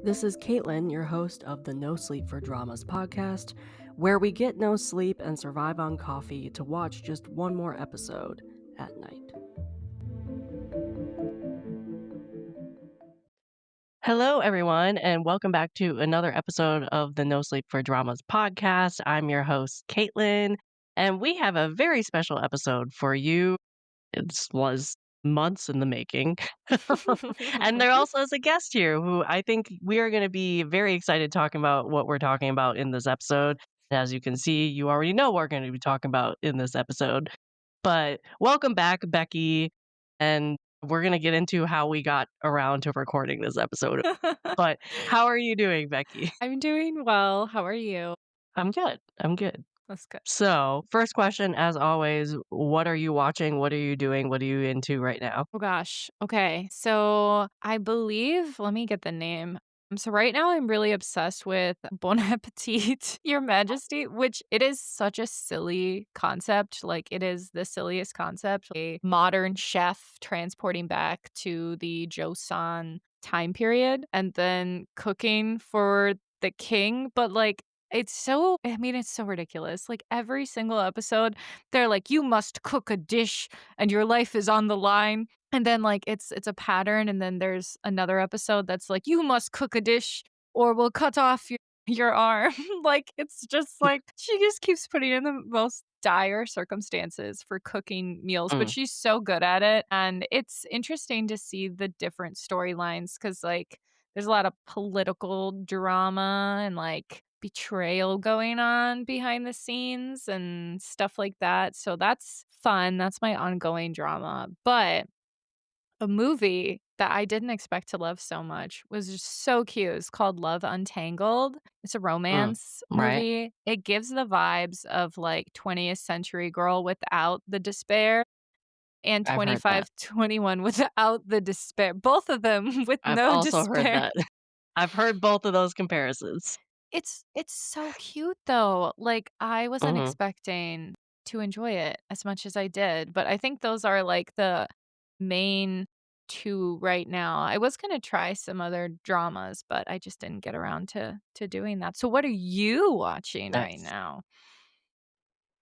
This is Caitlin, your host of the NoSleep4Dramas Podcast, where we get no sleep and survive on coffee to watch just one more episode at night. Hello, everyone, and welcome back to another episode of the NoSleep4Dramas Podcast. I'm your host, Caitlin, and we have a very special episode for you. It was months in the making. And there also is a guest here who I think we are going to be very excited talking about what we're talking about in this episode. As you can see, you already know what we're going to be talking about in this episode. But welcome back, Becky. And we're going to get into how we got around to recording this episode. But how are you doing, Becky? I'm doing well. How are you? I'm good. I'm good. That's good. So, first question, as always, what are you watching? What are you doing? What are you into right now? Oh gosh. Okay. So I believe, let me get the name. So right now I'm really obsessed with Bon Appetit, Your Majesty, which it is such a silly concept. Like it is the silliest concept. A modern chef transporting back to the Joseon time period and then cooking for the king. But like it's so ridiculous. Like every single episode, they're like, you must cook a dish and your life is on the line. And then like it's a pattern, and then there's another episode that's like, you must cook a dish or we'll cut off your arm. Like it's just like she just keeps putting in the most dire circumstances for cooking meals, but she's so good at it. And it's interesting to see the different storylines because like there's a lot of political drama and like betrayal going on behind the scenes and stuff like that. So that's fun. That's my ongoing drama. But a movie that I didn't expect to love so much was just so cute. It's called Love Untangled. It's a romance Right. movie. It gives the vibes of like 20th century girl without the despair and I've heard that. 25-21 without the despair. Both of them with I've no also heard despair. that. I've heard both of those comparisons. It's so cute though. Like I wasn't expecting to enjoy it as much as I did, but I think those are like the main two right now. I was going to try some other dramas, but I just didn't get around to doing that. So what are you watching right Nice. now?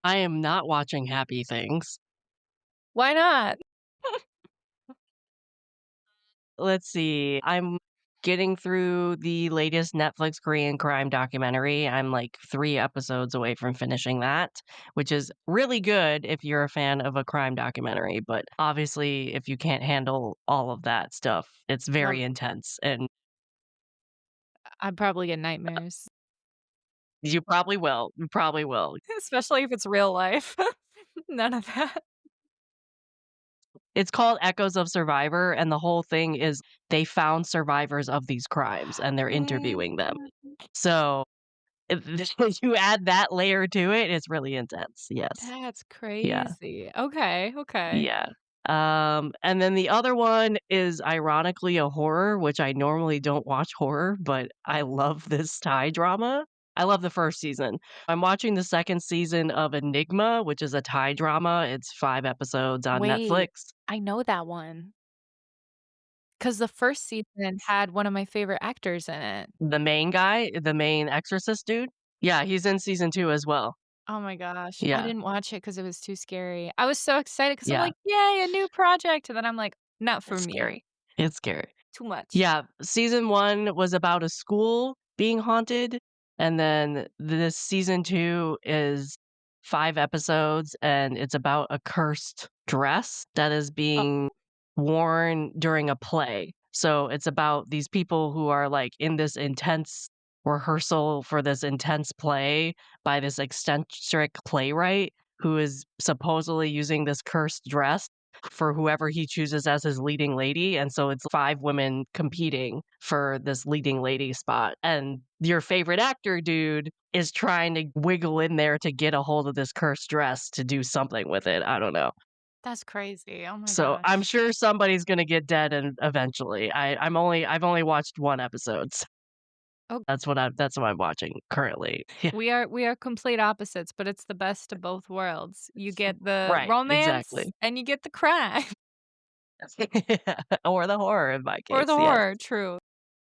I am not watching Happy Things. Why not? Let's see. I'm getting through the latest Netflix Korean crime documentary. I'm like 3 episodes away from finishing that, which is really good if you're a fan of a crime documentary, but obviously if you can't handle all of that stuff, it's very intense and I'd probably get nightmares, you probably will. You probably will. especially if it's real life. None of that. It's called Echoes of Survivor, and the whole thing is they found survivors of these crimes, and they're interviewing them. So, if you add that layer to it, it's really intense, yes. That's Yeah, crazy. Okay, okay. yeah. And then the other one is ironically a horror, which I normally don't watch horror, but I love this Thai drama. I love the first season. I'm watching the second season of Enigma, which is a Thai drama. It's 5 episodes on Wait, Netflix. I know that one. 'Cause the first season had one of my favorite actors in it. The main guy, the main exorcist dude? Yeah, he's in season 2 as well. Oh my gosh, I Yeah, didn't watch it 'cause it was too scary. I was so excited 'cause I'm yeah, like, "Yay, a new project," and then I'm like, "Not for it's me. scary. It's scary. Too much." Yeah, season 1 was about a school being haunted, and then this season 2 is 5 episodes, and it's about a cursed dress that is Oh, being worn during a play. So it's about these people who are, like, in this intense rehearsal for this intense play by this eccentric playwright who is supposedly using this cursed dress for whoever he chooses as his leading lady, and so it's 5 women competing for this leading lady spot, and your favorite actor dude is trying to wiggle in there to get a hold of this cursed dress to do something with it, I don't know. that's crazy. Oh my So, I'm gosh. sure somebody's gonna get dead and eventually. I've only watched 1 episode, so Oh, that's what I'm watching currently. Yeah. we are complete opposites, but it's the best of both worlds. You get the Right, romance exactly. and you get the crime Or the horror in my or case, the yes. horror, true.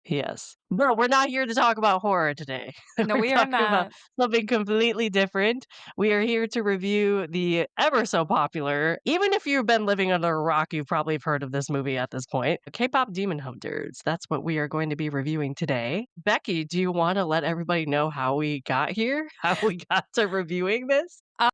Yes. But we're not here to talk about horror today. No, We're we are talking about not. something completely different. We are here to review the ever so popular, even if you've been living under a rock, you probably have heard of this movie at this point, K-pop Demon Hunters. That's what we are going to be reviewing today. Becky, do you want to let everybody know how we got here? How we got to reviewing this? Uh,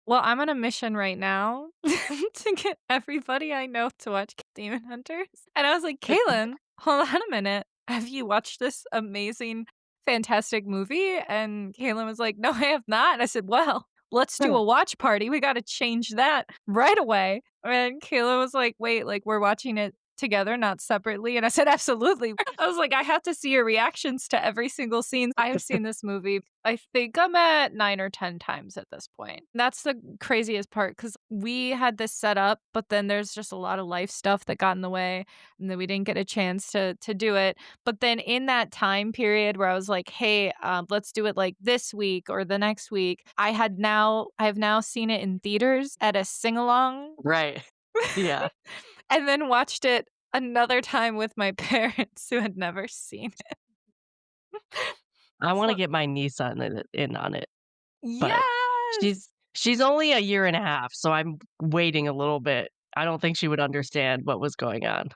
well, I'm on a mission right now to get everybody I know to watch Demon Hunters. And I was like, Kaylin, hold on a minute. Have you watched this amazing, fantastic movie? And Kaylin was like, no, I have not. And I said, well, let's do a watch party. We got to change that right away. And Kayla was like, wait, like we're watching it together, not separately. And I said, absolutely. I was like, I have to see your reactions to every single scene. I have seen this movie. I think I'm at 9 or 10 times at this point. That's the craziest part because we had this set up, but then there's just a lot of life stuff that got in the way, and then we didn't get a chance to do it. But then in that time period where I was like, hey, let's do it like this week or the next week, I have now seen it in theaters at a sing along. Right. Yeah. And then watched it another time with my parents who had never seen it. I want to So get my niece in on it, but yes! she's only a year and a half, so I'm waiting a little bit. I don't think she would understand what was going on.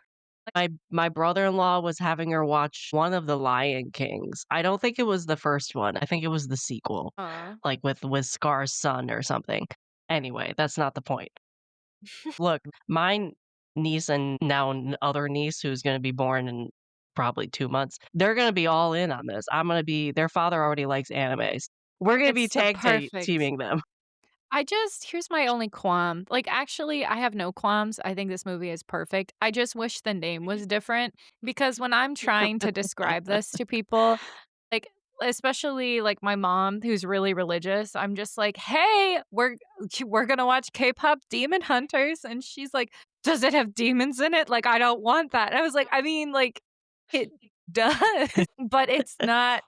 My brother-in-law was having her watch one of the Lion Kings. I don't think it was the first one. I think it was the sequel, Aw. like with Scar's son or something. Anyway, that's not the point. Look, my niece and now other niece who's gonna be born in probably 2 months, they're gonna be all in on this. I'm gonna be their father already likes animes. We're gonna be It's the tag perfect teaming them. here's my only qualm. Like, actually, I have no qualms. I think this movie is perfect. I just wish the name was different because when I'm trying to describe this to people, like, especially, like, my mom who's really religious, I'm just like, "Hey, we're gonna watch K-pop Demon Hunters," and she's like, "Does it have demons in it? Like, I don't want that." And I was like, "I mean, like, it does, but it's not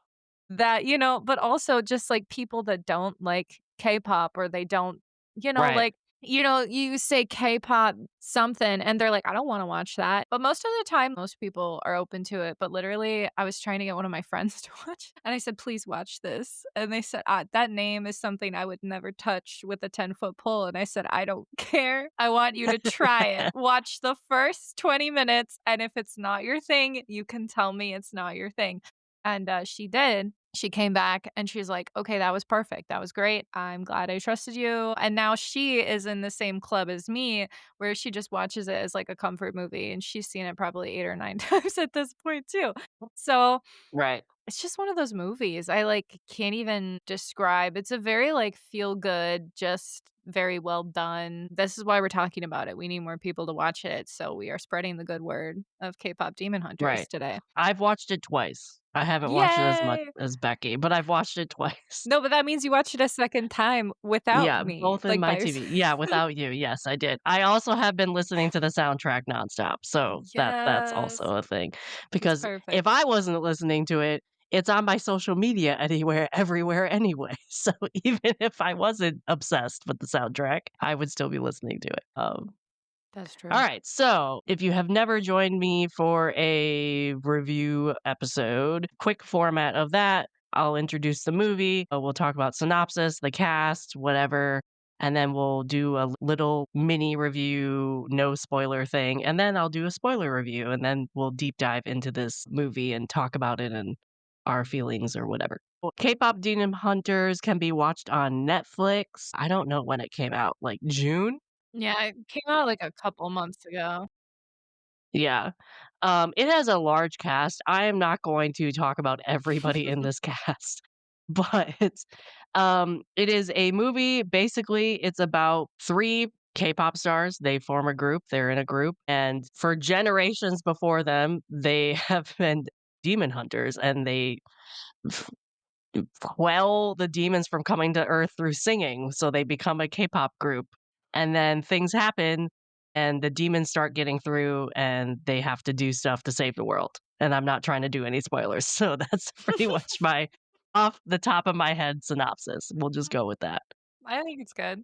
that, but also just, like, people that don't like K-pop or they don't, Right, like, you say K-pop something and they're like, "I don't wanna watch that." But most of the time, most people are open to it, but literally, I was trying to get one of my friends to watch, and I said, "Please watch this." And they said, "That name is something I would never touch with a 10-foot pole." And I said, "I don't care. I want you to try it. Watch the first 20 minutes, and if it's not your thing, you can tell me it's not your thing." And, she did. She came back and she's like, "Okay, that was perfect. That was great. I'm glad I trusted you." And now she is in the same club as me where she just watches it as like a comfort movie, and she's seen it probably 8 or 9 times at this point too. So, right, it's just one of those movies I, like, can't even describe. It's a very, like, feel good, just very well done. This is why we're talking about it. We need more people to watch it, so we are spreading the good word of K-pop Demon Hunters right. today. I've watched it twice. I haven't watched it as much Yay! as Becky, but I've watched it twice. No, but that means you watched it a second time without Yeah, me, both in like, my by TV. yourself. Yeah, without you, yes, I did. I also have been listening to the soundtrack nonstop, so that's also Yes, a thing. it's Because if perfect. I wasn't listening to it, it's on my social media anywhere, everywhere anyway. So even if I wasn't obsessed with the soundtrack, I would still be listening to it. That's All true. right. So if you have never joined me for a review episode, quick format of that, I'll introduce the movie. We'll talk about synopsis, the cast, whatever. And then we'll do a little mini review, no spoiler thing. And then I'll do a spoiler review. And then we'll deep dive into this movie and talk about it and our feelings or whatever. Well, K-pop Demon Hunters can be watched on Netflix. I don't know when it came out, like June? Yeah, it came out, like, a couple months ago. Yeah. It has a large cast. I am not going to talk about everybody in this cast, but it is a movie. Basically, it's about 3 K-pop stars. They form a group. They're in a group, and for generations before them, they have been demon hunters, and they quell the demons from coming to Earth through singing, so they become a K-pop group, and then things happen, and the demons start getting through, and they have to do stuff to save the world, and I'm not trying to do any spoilers, so that's pretty much my off the top of my head synopsis. We'll just go with that. I think it's good.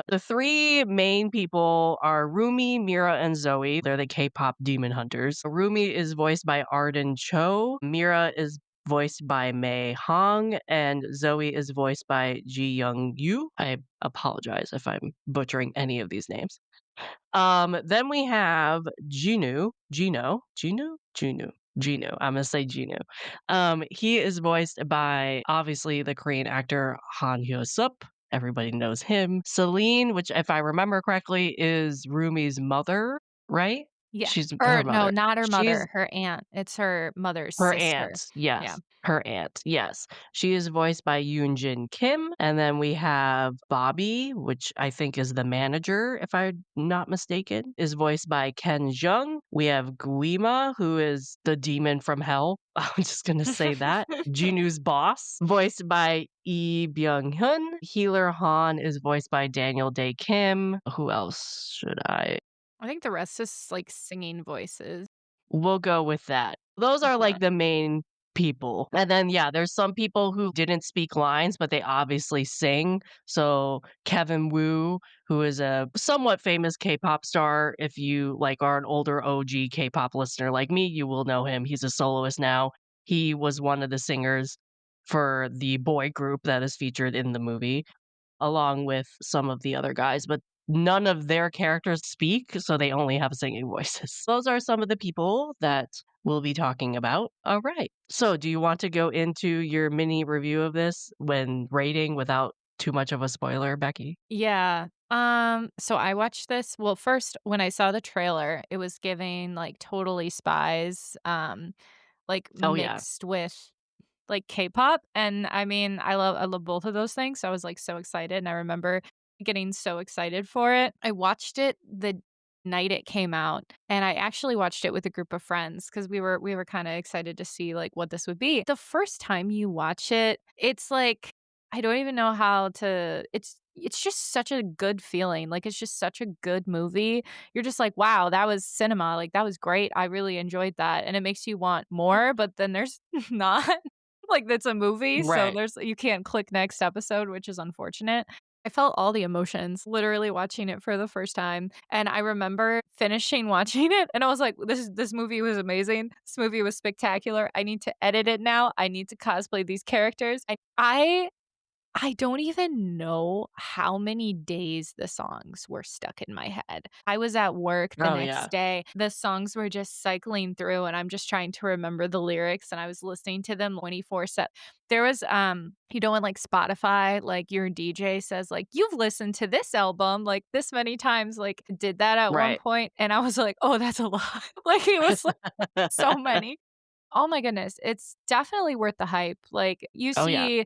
The three main people are Rumi, Mira, and Zoe. They're the K-pop Demon Hunters. Rumi is voiced by Arden Cho. Mira is voiced by Mei Hong, and Zoe is voiced by Ji Young Yu. I apologize if I'm butchering any of these names. Then we have Gino. I'm gonna say Gino. He is voiced by obviously the Korean actor Han Hyo-sup. Everybody knows him. Celine, which if I remember correctly, is Rumi's mother, right? Yeah. She's her Or no, mother. not her She's mother, her aunt. It's her mother's her sister. aunt, Yeah. yes. Her aunt, yes. She is voiced by Yoon Jin Kim. And then we have Bobby, which I think is the manager, if I'm not mistaken, is voiced by Ken Jeong. We have Guima, who is the demon from hell. I'm just going to say that. Jinu's boss, voiced by Lee Byung Hun. Healer Han is voiced by Daniel Day Kim. Who else should I I think the rest is like singing voices. We'll go with that. Those are Yeah. like the main people. And then, yeah, there's some people who didn't speak lines, but they obviously sing. So Kevin Wu, who is a somewhat famous K-pop star, if you like are an older OG K-pop listener like me, you will know him. He's a soloist now. He was one of the singers for the boy group that is featured in the movie along with some of the other guys, but none of their characters speak, so they only have singing voices. Those are some of the people that we'll be talking about. All right. So, do you want to go into your mini review of this when rating without too much of a spoiler, Becky? Yeah. So I watched this. Well, first when I saw the trailer, it was giving like Totally Spies, like Oh, yeah. mixed with like K-pop. And I mean, I love both of those things. So I was like so excited. And I remember getting so excited for it. I watched it the night it came out, and I actually watched it with a group of friends because we were kind of excited to see like what this would be. The first time you watch it, it's like I don't even know how to it's just such a good feeling. Like it's just such a good movie. You're just like, wow, that was cinema. Like that was great. I really enjoyed that. And it makes you want more, but then there's not. Like, it's a movie, so Right. there's you can't click next episode, which is unfortunate. I felt all the emotions literally watching it for the first time, and I remember finishing watching it, and I was like, this movie was amazing. This movie was spectacular. I need to edit it now. I need to cosplay these characters. I don't even know how many days the songs were stuck in my head. I was at work the Oh, yeah. next day. The songs were just cycling through and I'm just trying to remember the lyrics and I was listening to them 24/7. There was you know when like Spotify, like your DJ says like you've listened to this album like this many times, like did that at one Right. point and I was like, "Oh, that's a lot." Like it was like so many. Oh my goodness, it's definitely worth the hype. Like, you Oh, yeah. see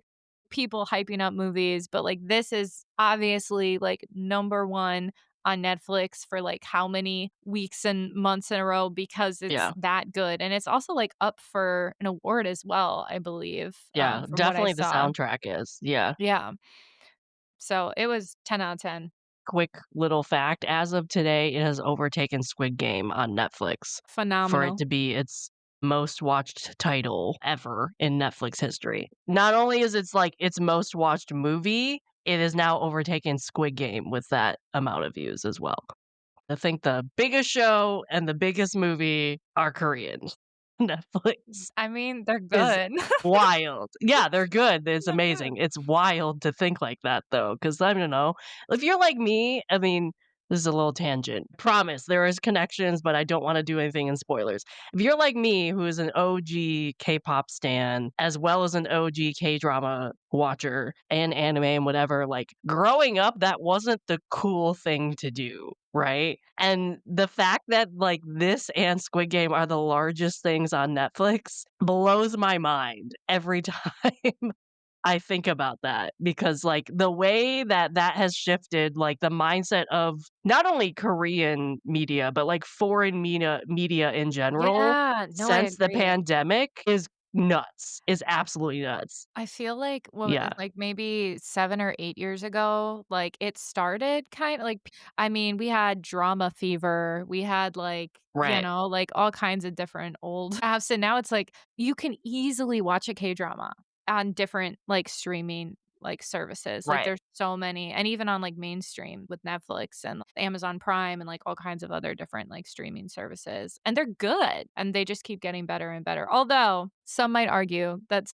people hyping up movies, but, like, this is obviously, like, number 1 on Netflix for, like, how many weeks and months in a row because it's Yeah. that good, and it's also, like, up for an award as well, I believe, Yeah. from what I Definitely the saw. soundtrack is. Yeah. Yeah. So, it was 10 out of 10. Quick little fact, as of today, it has overtaken Squid Game on Netflix for it Phenomenal. to be its most watched title ever in Netflix history. Not only is it's like its most watched movie, it has now overtaken Squid Game with that amount of views as well. I think the biggest show and the biggest movie are Korean. Netflix I mean, they're is good. wild. Yeah, they're good. It's They're good. amazing. It's wild to think like that though, because I don't know. If you're like me, I mean, this is a little tangent. Promise, there is connections, but I don't want to do anything in spoilers. If you're like me, who is an OG K-pop stan, as well as an OG K-drama watcher and anime and whatever, like growing up, that wasn't the cool thing to do, right? And the fact that like this and Squid Game are the largest things on Netflix blows my mind every time I think about that because like the way that that has shifted like the mindset of not only Korean media but like foreign media in general Yeah, no, I since the agree. pandemic is nuts. Is absolutely nuts. I feel like Yeah, like maybe 7 or 8 years ago, like it started kind of like I mean, we had Drama Fever, we had like, you right, know, like all kinds of different old apps, and now it's like you can easily watch a K-drama on different like streaming like services. Like right. there's so many, and even on, like, mainstream with Netflix and Amazon Prime and, like, all kinds of other different, like, streaming services, and they're good, and they just keep getting better and better. Although, some might argue that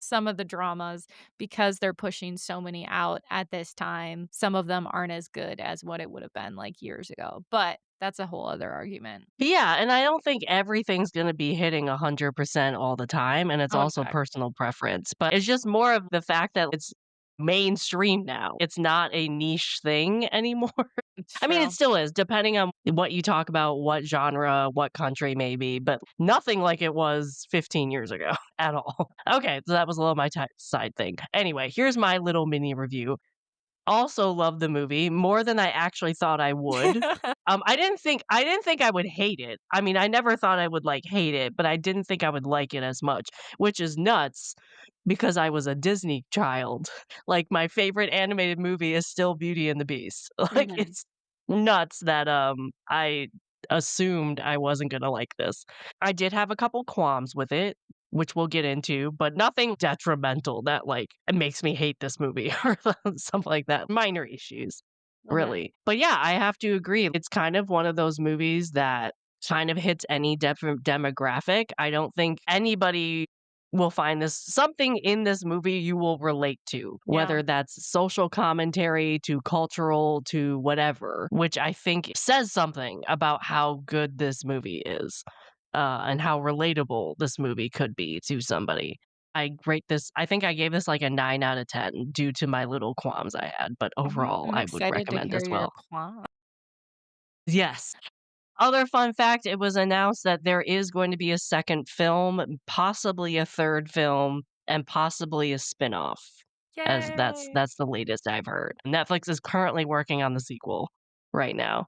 some of the dramas, because they're pushing so many out at this time, some of them aren't as good as what it would have been, like, years ago, but that's a whole other argument. Yeah, and I don't think everything's gonna be hitting 100% all the time, and it's Oh, also exactly. personal preference, but it's just more of the fact that it's mainstream now. It's not a niche thing anymore. It's I mean, it true. still is, depending on what you talk about, what genre, what country maybe, but nothing like it was 15 years ago at all. Okay, so that was a little my side thing. Anyway, here's my little mini review. Also love the movie more than I actually thought I would. I didn't think I would hate it. I mean, I never thought I would, like, hate it, but I didn't think I would like it as much, which is nuts because I was a Disney child. Like, my favorite animated movie is still Beauty and the Beast. Like, Mhm. it's nuts that, I assumed I wasn't gonna like this. I did have a couple qualms with it, which we'll get into, but nothing detrimental that, like, it makes me hate this movie or something like that. Minor issues, Okay. really. But yeah, I have to agree. It's kind of one of those movies that kind of hits any demographic. I don't think anybody will find this something in this movie you will relate to, Yeah. whether that's social commentary to cultural to whatever, which I think says something about how good this movie is, and how relatable this movie could be to somebody. I think I gave this like a 9 out of 10 due to my little qualms I had, but Alright, overall, I'm I would excited to recommend hear as your well. plot. Yes. Other fun fact, it was announced that there is going to be a second film, possibly a third film, and possibly a spin-off, as that's Yay! that's the latest I've heard. Netflix is currently working on the sequel right now.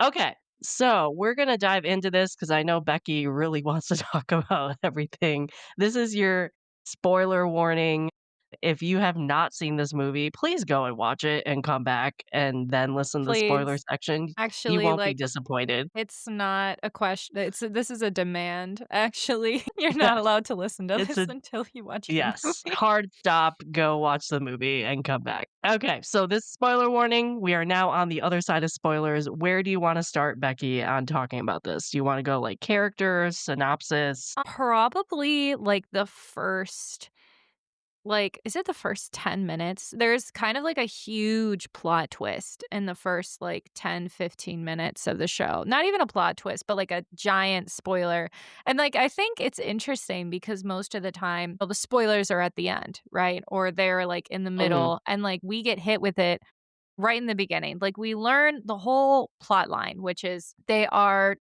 Okay, so we're gonna dive into this because I know Becky really wants to talk about everything. This is your spoiler warning. If you have not seen this movie, please go and watch it and come back and then listen to the spoiler Please. section. You Actually, won't be like, disappointed. it's not a question. This is a demand, actually. You're not Yes, allowed to listen to it's this a until you watch the yes. movie. Hard stop, go watch the movie and come back. Okay, so this spoiler warning, we are now on the other side of spoilers. Where do you wanna start, Becky, on talking about this? Do you wanna go, like, characters, synopsis? Probably, like, the first like, is it the first 10 minutes? There's kind of like a huge plot twist in the first, like, 10, 15 minutes of the show. Not even a plot twist, but like a giant spoiler. And, like, I think it's interesting because most of the time, well, the spoilers are at the end, right? Or they're, like, in the Mhm. middle, and, like, we get hit with it right in the beginning. Like, we learn the whole plot line, which is they are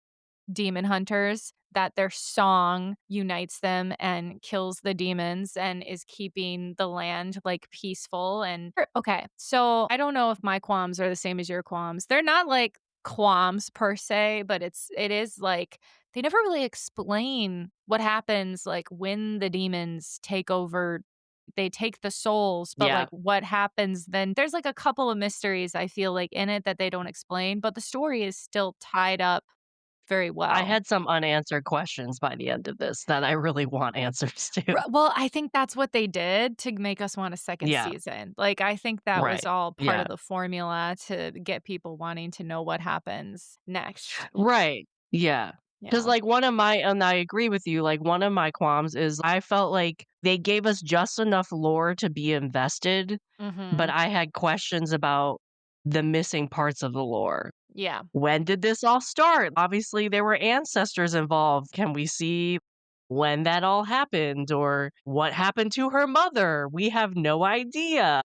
demon hunters, that their song unites them and kills the demons and is keeping the land, like, peaceful and okay, so I don't know if my qualms are the same as your qualms. They're not, like, qualms per se, but it is, like, they never really explain what happens, like, when the demons take over. They take the souls, but, Yeah. like, what happens then there's, like, a couple of mysteries I feel like in it that they don't explain, but the story is still tied up very I well. had some unanswered questions by the end of this that I really want answers to. Well, I think that's what they did to make us want a second Yeah, season. Like, I think that was right. all part Yeah. of the formula to get people wanting to know what happens next. Right. Yeah. Because Yeah. like, one of my and I agree with you, like, one of my qualms is I felt like they gave us just enough lore to be invested, but Mhm. I had questions about the missing parts of the lore. Yeah. When did this all start? Obviously, there were ancestors involved. Can we see when that all happened or what happened to her mother? We have no idea.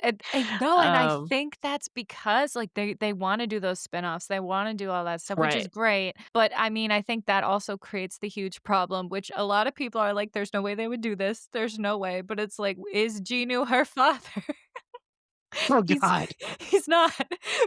And no, and I Um, think that's because, like, they wanna do those spinoffs, they wanna do all that stuff, which is right. great, but, I mean, I think that also creates the huge problem, which a lot of people are like, "There's no way they would do this, there's no way," but it's like, is Genu her father? Oh He's god. he's not,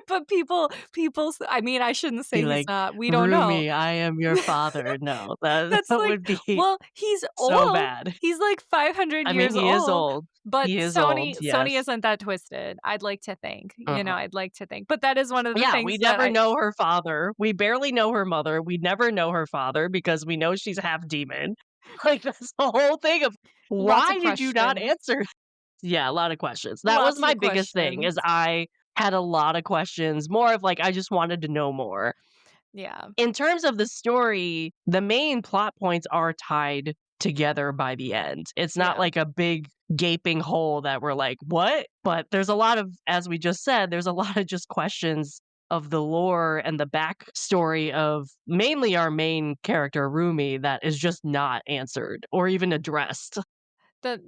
but people's I mean, I shouldn't say Be he's like, not, we don't know. "Rumi, I am your father." No, that That's that like would be well, he's so old. bad. He's like 500 I mean, years he is old, old. but He is old, Sony yes. isn't that twisted, I'd like to think, Uh-huh. I'd like to think, but that is one of the Yeah, we things that never I know her father. We barely know her mother. We never know her father because we know she's half demon. Like, that's the whole thing of lots of why did you not questions. answer? Yeah, a lot of questions. That was Lots my of biggest thing is questions. I had a lot of questions, more of like I just wanted to know more. Yeah. In terms of the story, the main plot points are tied together by the end. It's not Yeah. like a big gaping hole that we're like, "What?" But there's a lot of, as we just said, there's a lot of just questions of the lore and the backstory of mainly our main character, Rumi, that is just not answered or even addressed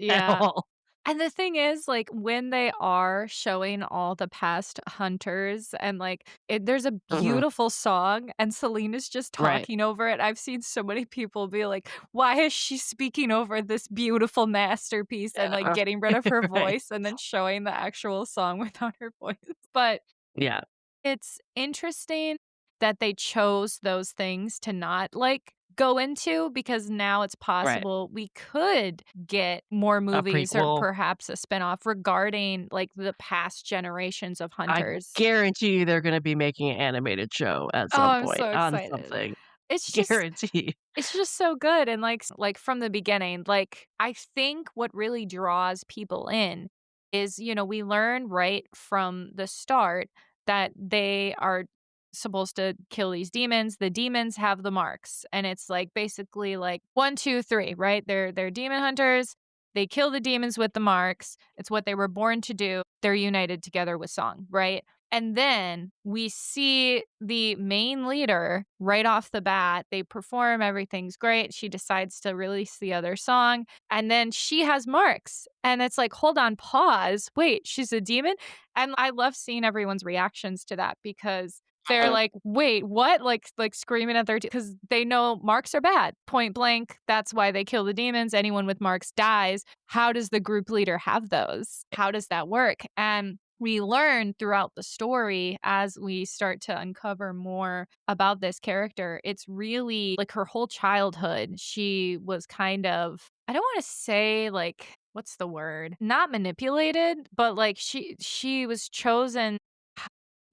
at Yeah. all. And the thing is, like, when they are showing all the past hunters and, like, there's a Mhm. beautiful song and Selena's just Right. talking over it. I've seen so many people be like, "Why is she speaking over this beautiful masterpiece?" and, like, Yeah. getting rid of her Right. voice and then showing the actual song without her voice. But Yeah. it's interesting that they chose those things to not, like, go into because now it's Right. possible we could get more A movies or prequel. perhaps a spinoff regarding, like, the past generations of I hunters. guarantee you they're gonna be making an animated show at Oh, some I'm point so on excited. something. It's just Guarantee. it's just so good and, like, from the beginning, like, I think what really draws people in is, we learn right from the start that they are supposed to kill these demons. The demons have the marks, and it's, like, basically, like, 1, 2, 3, right? They're demon hunters. They kill the demons with the marks. It's what they were born to do. They're united together with song, right? And then we see the main leader right off the bat. They perform, everything's great. She decides to release the other song, and then she has marks. And it's like, hold on, pause. Wait, she's a demon? And I love seeing everyone's reactions to that because they're Mhm. like, "Wait, what?" Like screaming at their because they know marks are bad. Point blank, that's why they kill the demons. Anyone with marks dies. How does the group leader have those? How does that work? And we learn throughout the story as we start to uncover more about this character. It's really like her whole childhood. She was kind of, I don't want to say like, what's the word? Not manipulated, but like she was chosen.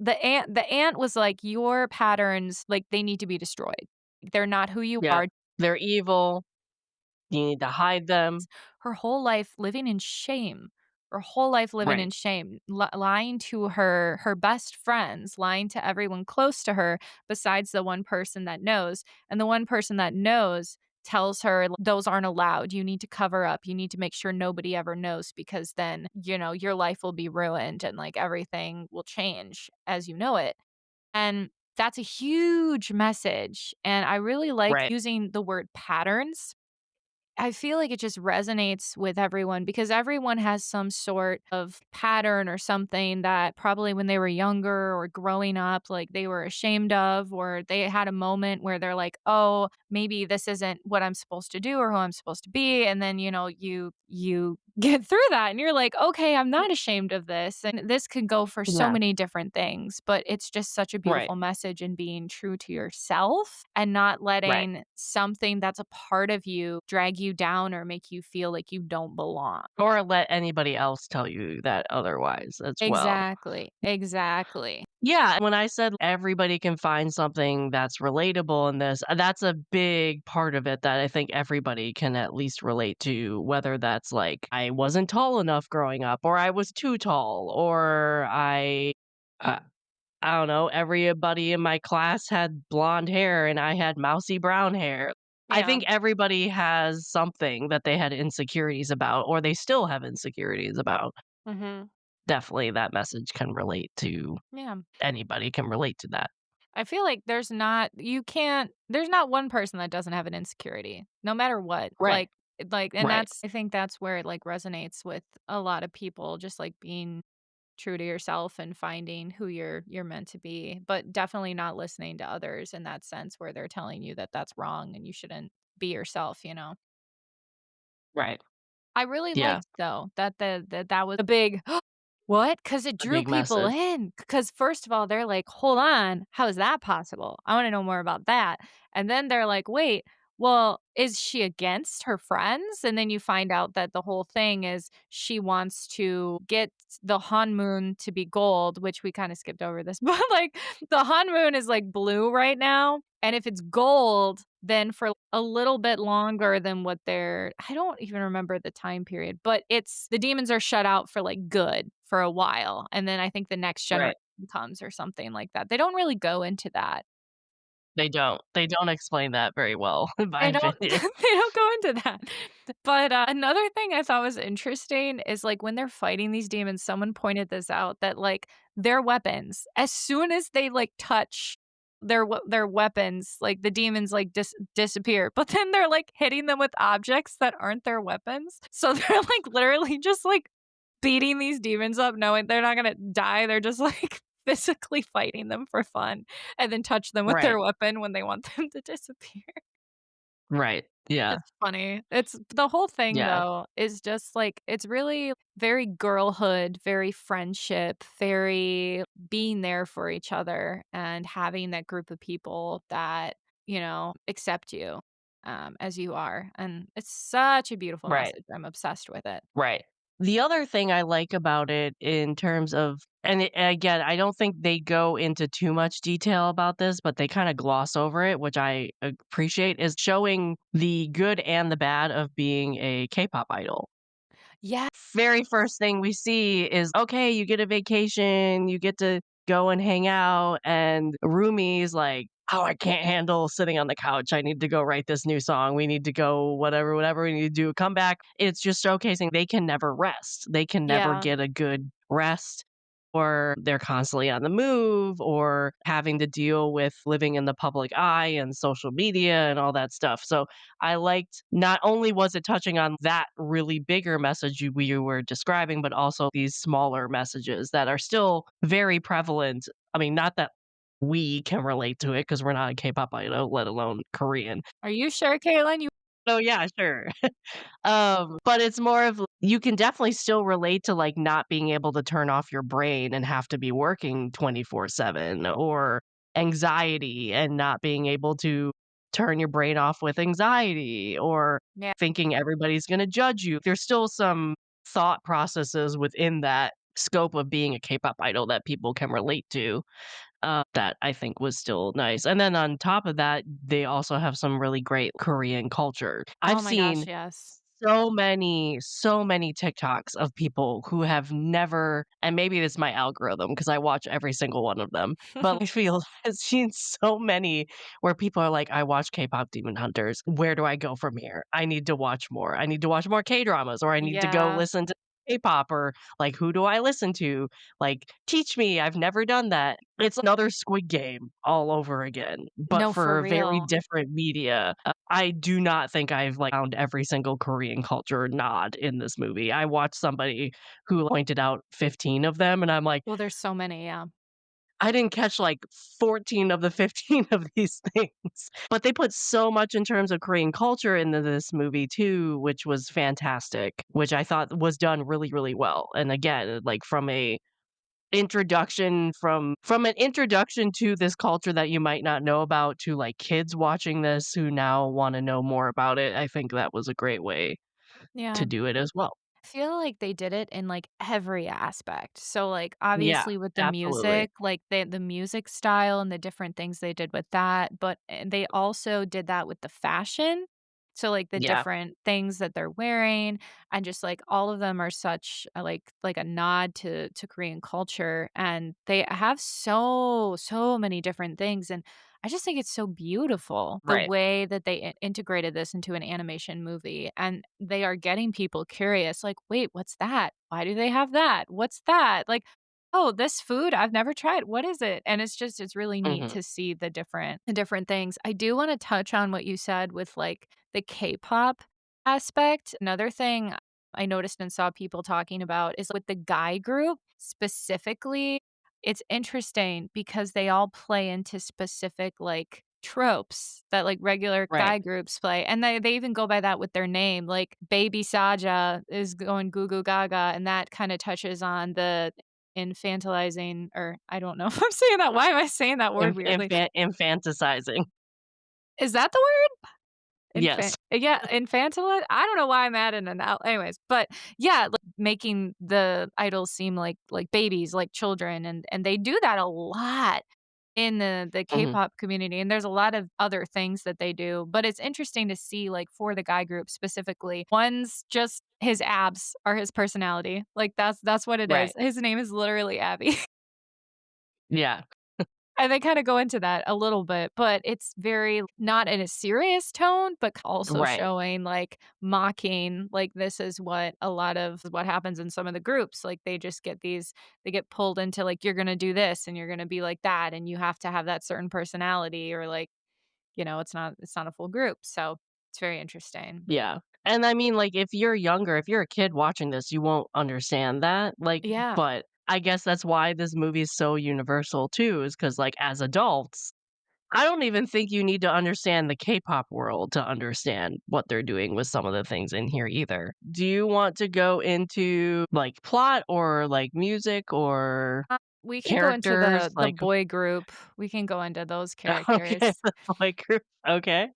The ant was like, "Your patterns, like, they need to be destroyed. They're not who you Yeah. are." They're evil, you need to hide them. Her whole life living in shame. Her whole life living Right. in shame, lying to her best friends, lying to everyone close to her besides the one person that knows, and the one person that knows tells her, "Those aren't allowed. You need to cover up. You need to make sure nobody ever knows because then, your life will be ruined and, like, everything will change as you know it." And that's a huge message, and I really like Right. using the word patterns. I feel like it just resonates with everyone because everyone has some sort of pattern or something that probably when they were younger or growing up, like they were ashamed of, or they had a moment where they're like, oh, maybe this isn't what I'm supposed to do or who I'm supposed to be. And then, you get through that and you're like, okay, I'm not ashamed of this. And this could go for so Yeah. many different things, but it's just such a Right. beautiful message in being true to yourself and not Right. letting something that's a part of you drag you down or make you feel like you don't belong. Or let anybody else tell you that otherwise as well. Exactly. Exactly. Yeah, when I said everybody can find something that's relatable in this, that's a big part of it that I think everybody can at least relate to, whether that's like, I wasn't tall enough growing up, or I was too tall, or uh, I don't know, everybody in my class had blonde hair and I had mousy brown hair. I Yeah. think everybody has something that they had insecurities about, or they still have insecurities about. Mhm. Definitely that message can relate to Yeah. anybody can relate to that. I feel like there's not one person that doesn't have an insecurity, no matter what. Right, And right, I think that's where it like resonates with a lot of people, just like being true to yourself and finding who you're meant to be, but definitely not listening to others in that sense where they're telling you that that's wrong and you shouldn't be yourself. right. I really Yeah, liked though that was a big what? Because it a drew big people message. in. Because first of all, they're like, "Hold on, how is that possible? I wanna know more about that." And then they're like, "Wait, well, is she against her friends? And then you find out that the whole thing is she wants to get the Han moon to be gold, which we kinda skipped over this, but, like, the Han moon is, like, blue right now, and if it's gold, then for a little bit longer than what they're I don't even remember the time period, but it's the demons are shut out for, like, good for a while, and then I think the next generation Right. comes or something like that. They don't really go into that. They don't. They don't explain that very well, in my They don't opinion. they don't go into that. But, another thing I thought was interesting is, like, when they're fighting these demons, someone pointed this out that, like, their weapons, as soon as they, like, touch their weapons, like, the demons, like, disappear, but then they're, like, hitting them with objects that aren't their weapons. So they're, like, literally just, like, beating these demons up knowing they're not gonna die, they're just, like, physically fighting them for fun, and then touch them with Right. their weapon when they want them to disappear. Right. Yeah. It's funny. It's the whole thing, Yeah. though, is just, like it's really very girlhood, very friendship, very being there for each other, and having that group of people that, accept you, as you are, and it's such a beautiful Right. message. I'm obsessed with it. Right. The other thing I like about it in terms of and again, I don't think they go into too much detail about this, but they kinda gloss over it, which I appreciate, is showing the good and the bad of being a K-pop idol. Yeah. Very first thing we see is, okay, you get a vacation, you get to go and hang out, and Rumi's like, "Oh, I can't handle sitting on the couch. I need to go write this new song. We need to go whatever, whatever we need to do. Come back." It's just showcasing they can never rest. They can never Yeah. get a good rest, or they're constantly on the move, or having to deal with living in the public eye and social media and all that stuff. So I liked not only was it touching on that really bigger message we were describing, but also these smaller messages that are still very prevalent. I mean, not that we can relate to it because we're not a K-pop idol, let alone Korean. Are you sure, Caitlin? You Oh yeah, sure. But it's more of you can definitely still relate to, like, not being able to turn off your brain and have to be working 24/7, or anxiety and not being able to turn your brain off with anxiety, or Yeah. thinking everybody's gonna judge you. There's still some thought processes within that scope of being a K-pop idol that people can relate to, that I think was still nice. And then on top of that, they also have some really great Korean culture. I've Oh my seen gosh, yes. so many TikToks of people who have never, and maybe it's my algorithm because I watch every single one of them, but I feel I've seen so many where people are like, I watch K-pop Demon Hunters. Where do I go from here? I need to watch more. I need to watch more K-dramas, or I need to go Yeah. listen to K-pop, or like, who do I listen to? Like, teach me. I've never done that. It's another Squid Game all over again, but No, for for very real. different media. I do not think I've, like, found every single Korean culture nod in this movie. I watched somebody who pointed out 15 of them, and I'm like, Well, there's so many, yeah. I didn't catch, like, 14 of the 15 of these things. But they put so much in terms of Korean culture into this movie too, which was fantastic, which I thought was done really, really well. And again, like, from an introduction to this culture that you might not know about, to, like, kids watching this who now wanna know more about it, I think that was a great way Yeah. to do it as well. I feel like they did it in, like, every aspect. So, like, Yeah, obviously with the absolutely. music, like, the music style and the different things they did with that, but they also did that with the fashion. So, like, the Yeah, different things that they're wearing, and just, like, all of them are such a, like a nod to Korean culture, and they have so many different things, and I just think it's so beautiful the right. way that they integrated this into an animation movie, and they are getting people curious, like, "Wait, what's that? Why do they have that? What's that?" Like, "Oh, this food, I've never tried. What is it?" And it's really neat Mhm. to see the different things. I do wanna touch on what you said with, like, the K-pop aspect. Another thing I noticed and saw people talking about is with the guy group specifically. It's interesting because they all play into specific, like, tropes that, like, regular Right. guy groups play, and they even go by that with their name, like, Baby Saja is going goo goo gaga, and that kinda touches on the infantilizing, or I don't know if I'm saying that. Why am I saying that word weirdly? Infanticizing. Is that the word? Yes. Yeah, infantile I don't know why I'm adding an out anyways, but yeah, like, making the idols seem like babies, like children, and they do that a lot in the Mhm. K-pop community, and there's a lot of other things that they do, but it's interesting to see, like, for the guy group specifically, one's just his abs are his personality, like, that's what it is. Right. His name is literally Abby. Yeah. And they kinda go into that a little bit, but it's very not in a serious tone, but also Right. showing, like, mocking, like, this is what a lot of what happens in some of the groups, like, they just get these they get pulled into, like, "You're gonna do this, and you're gonna be like that, and you have to have that certain personality," or, like, it's not a full group, so it's very interesting. Yeah. And I mean, like, if you're younger, if you're a kid watching this, you won't understand that, like, Yeah. but I guess that's why this movie is so universal too, is because, like, as adults, I don't even think you need to understand the K-pop world to understand what they're doing with some of the things in here either. Do you want to go into, like, plot or, like, music or We can go into characters? the Like boy group. We can go into those okay, characters. the boy group, okay.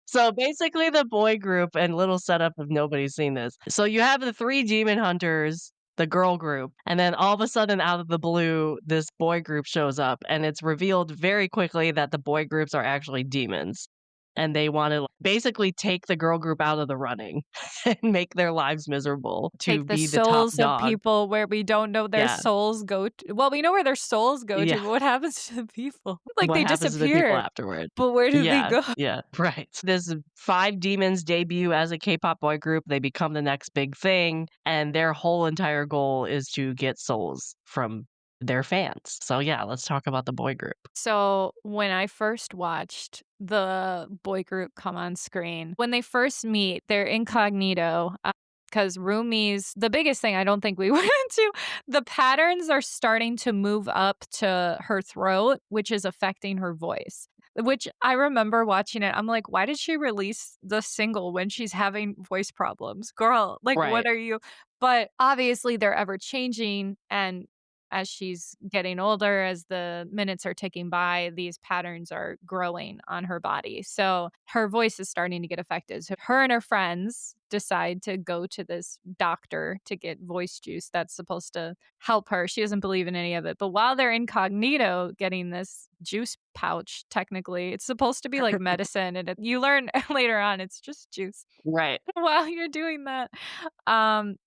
So basically the boy group and little setup if nobody's seen this. So you have the 3 demon hunters, the girl group, and then all of a sudden out of the blue, this boy group shows up and it's revealed very quickly that the boy groups are actually demons. And they want to basically take the girl group out of the running and make their lives miserable to Take the be the top souls of dog. people where we don't know their Yeah. souls go to well, we know where their souls go to, Yeah. but what happens to the people? Like, What they happens to the people disappear, afterward? but where do they Yeah, go? yeah, right. There's 5 demons debut as a K-pop boy group, they become the next big thing, and their whole entire goal is to get souls from their fans. So, yeah, let's talk about the boy group. So, when I first watched the boy group come on screen, when they first meet, they're incognito, because roomies the biggest thing I don't think we went into, the patterns are starting to move up to her throat, which is affecting her voice. Which I remember watching it, I'm like, "Why did she release the single when she's having voice problems? Girl, like, what Right. are you" But, obviously, they're ever changing, and as she's getting older, as the minutes are ticking by, these patterns are growing on her body. So her voice is starting to get affected. So her and her friends decide to go to this doctor to get voice juice that's supposed to help her. She doesn't believe in any of it. But while they're incognito getting this juice pouch, technically, it's supposed to be like medicine. And you learn later on it's just juice. Right. While you're doing that,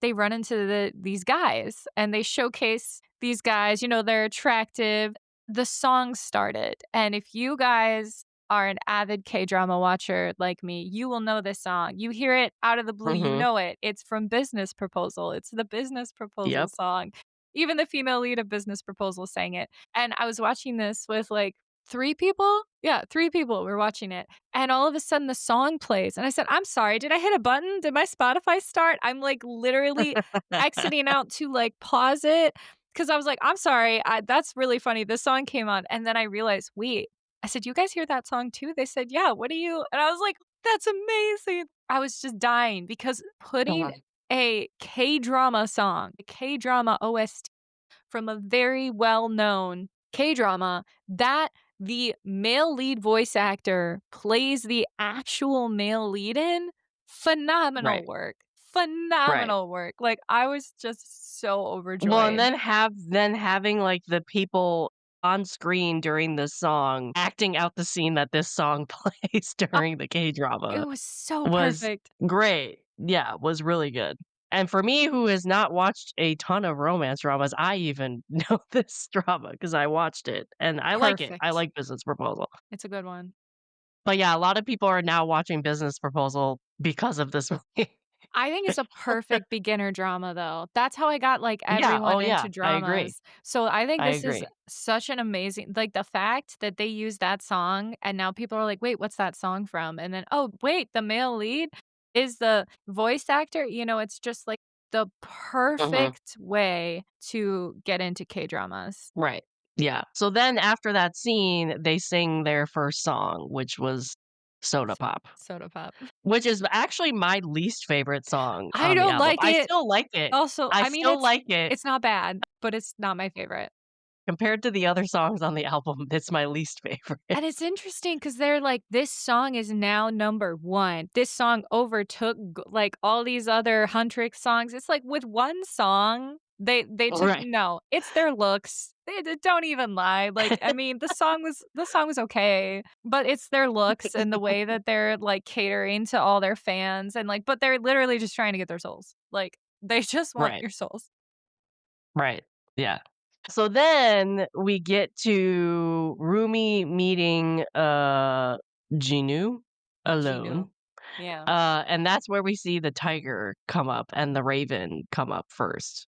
they run into these guys and they showcase these guys, they're attractive. The song started, and if you guys are an avid K-drama watcher like me, you will know this song. You hear it out of the blue, you Mhm. know it. It's from Business Proposal. It's the Business Proposal Yep. song. Even the female lead of Business Proposal sang it. And I was watching this with like 3 people? Yeah, 3 people were watching it. And all of a sudden the song plays. And I said, I'm sorry, did I hit a button? Did my Spotify start? I'm like literally exiting out to like pause it because I was like, I'm sorry, that's really funny. This song came on. And then I realized, wait, I said, you guys hear that song too? They said, yeah, what do you? And I was like, that's amazing. I was just dying because putting Uh-huh. a K drama song, a K drama OST from a very well known K drama that the male lead voice actor plays the actual male lead in, phenomenal Right. work. Right. Phenomenal work. Like, I was just so Well, and overjoyed. then having, like, the people on screen during the song acting out the scene that this song plays Oh, during the it K-drama was so was perfect. great. Yeah, was really good. And for me, who has not watched a ton of romance dramas, I even know this drama because I watched it, and I like it. I Perfect. like Business Proposal. It's a good one. But yeah, a lot of people are now watching Business Proposal because of this movie. I think it's a perfect beginner drama, though. That's how I got, like, Yeah, oh everyone yeah, into I agree. dramas. So I think I this is agree. such an amazing like, the fact that they use that song and now people are like, "Wait, what's that song from?" And then, "Oh, wait, the male lead is the voice actor?" It's just, like, the Mhm. perfect way to get into K-dramas. Right. Yeah. So then after that scene, they sing their first song, which was Soda Pop, Soda Pop. which is actually my least favorite song I on the don't album. like I it. still like it. Also, I I mean, still like it. it's not bad, but it's not my favorite. Compared to the other songs on the album, it's my least favorite. And it's interesting because 'cause they're like, "This song is now number 1. This song overtook like, all these other Huntrix songs." It's like with one song, they took Right. no, it's their looks. They don't even lie. Like, I mean, the song was okay, but it's their looks and the way that they're, like, catering to all their fans and, like but they're literally just trying to get their souls. Like, they just want Right. your souls. Right. Yeah. So then we get to Rumi meeting Jinu alone. Genu. Yeah. And that's where we see the tiger come up and the raven come up first.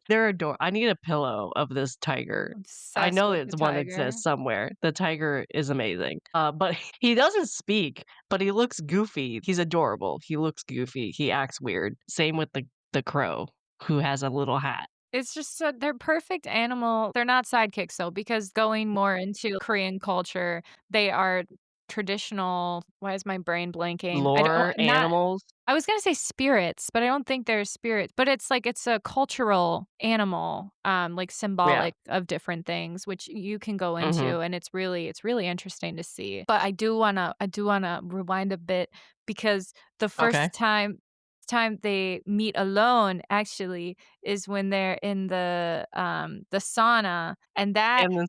They're I need a pillow of this tiger. I Obsessed know with the it's one tiger. exists somewhere. The tiger is amazing. But he doesn't speak, but he looks goofy. He's adorable. He looks goofy. He acts weird. Same with the crow who has a little hat. It's just they're perfect animal they're not sidekicks though, because going more into Korean culture, they are traditional why is my brain blanking? I don't Lore not animals. I was gonna say spirits, but I don't think they're spirits, but it's like it's a cultural animal, like Yeah. symbolic of different things, which you can go Mhm. into, and it's really interesting to see. But I do wanna rewind a bit because the Okay. first time they meet alone actually is when they're in the sauna, and that And then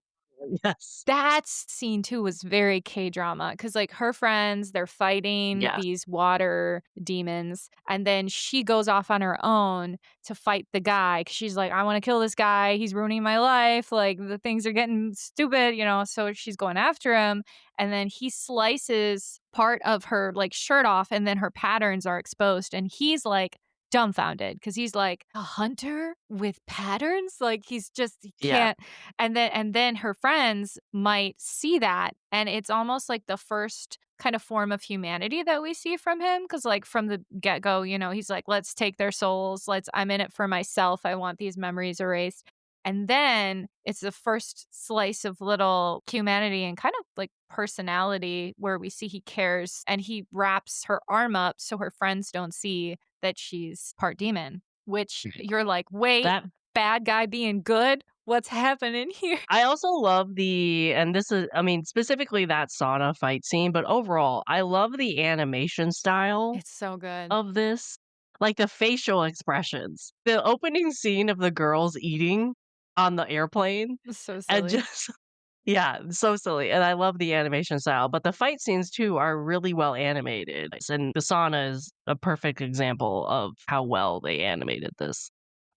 yes. that scene too was very K-drama, cause like, her friends, they're fighting Yes. these water demons, and then she goes off on her own to fight the guy, 'cause she's like, "I wanna kill this guy, he's ruining my life, like, the things are getting stupid," so she's going after him, and then he slices part of her, like, shirt off, and then her patterns are exposed, and he's, like, dumbfounded because he's like, "A hunter with patterns?" Like, he Yeah. can't and then her friends might see that, and it's almost like the first kind of form of humanity that we see from him. Because like, from the get-go, he's like, "Let's take their souls, I'm in it for myself, I want these memories erased." And then it's the first slice of little humanity and kind of, like, personality where we see he cares, and he wraps her arm up so her friends don't see that she's part demon, which you're like, "Wait, That bad guy being good? What's happening here?" I also love and this is I mean, specifically that sauna fight scene, but overall, I love the animation style It's so good. of this, like the facial expressions. The opening scene of the girls eating on the airplane It's so and silly. just yeah, so silly, and I love the animation style, but the fight scenes too are really well animated, and the sauna is a perfect example of how well they animated this,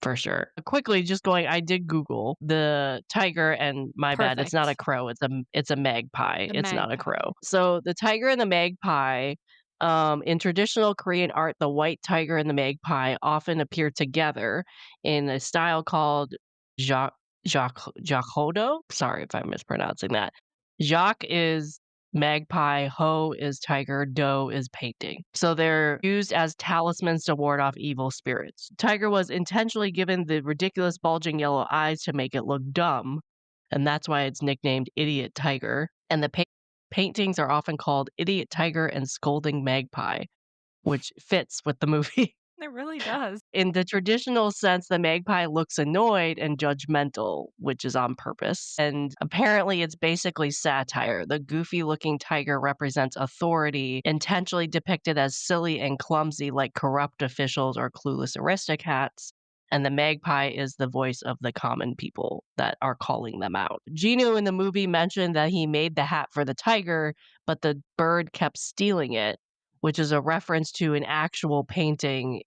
for sure. Quickly, just going I did Google the tiger and my bad, it's not a Perfect. crow, it's a magpie, The it's not a magpie. crow. So, the tiger and the magpie, in traditional Korean art, the white tiger and the magpie often appear together in a style called Jacodo? Sorry if I'm mispronouncing that. Jacques is magpie, ho is tiger, do is painting. So they're used as talismans to ward off evil spirits. Tiger was intentionally given the ridiculous bulging yellow eyes to make it look dumb, and that's why it's nicknamed Idiot Tiger. And the paintings are often called Idiot Tiger and Scolding Magpie, which fits with the movie. It really does. In the traditional sense, the magpie looks annoyed and judgmental, which is on purpose. And apparently, it's basically satire. The goofy looking tiger represents authority, intentionally depicted as silly and clumsy, like corrupt officials or clueless aristocrats. And the magpie is the voice of the common people that are calling them out. Gino in the movie mentioned that he made the hat for the tiger, but the bird kept stealing it, which is a reference to an actual painting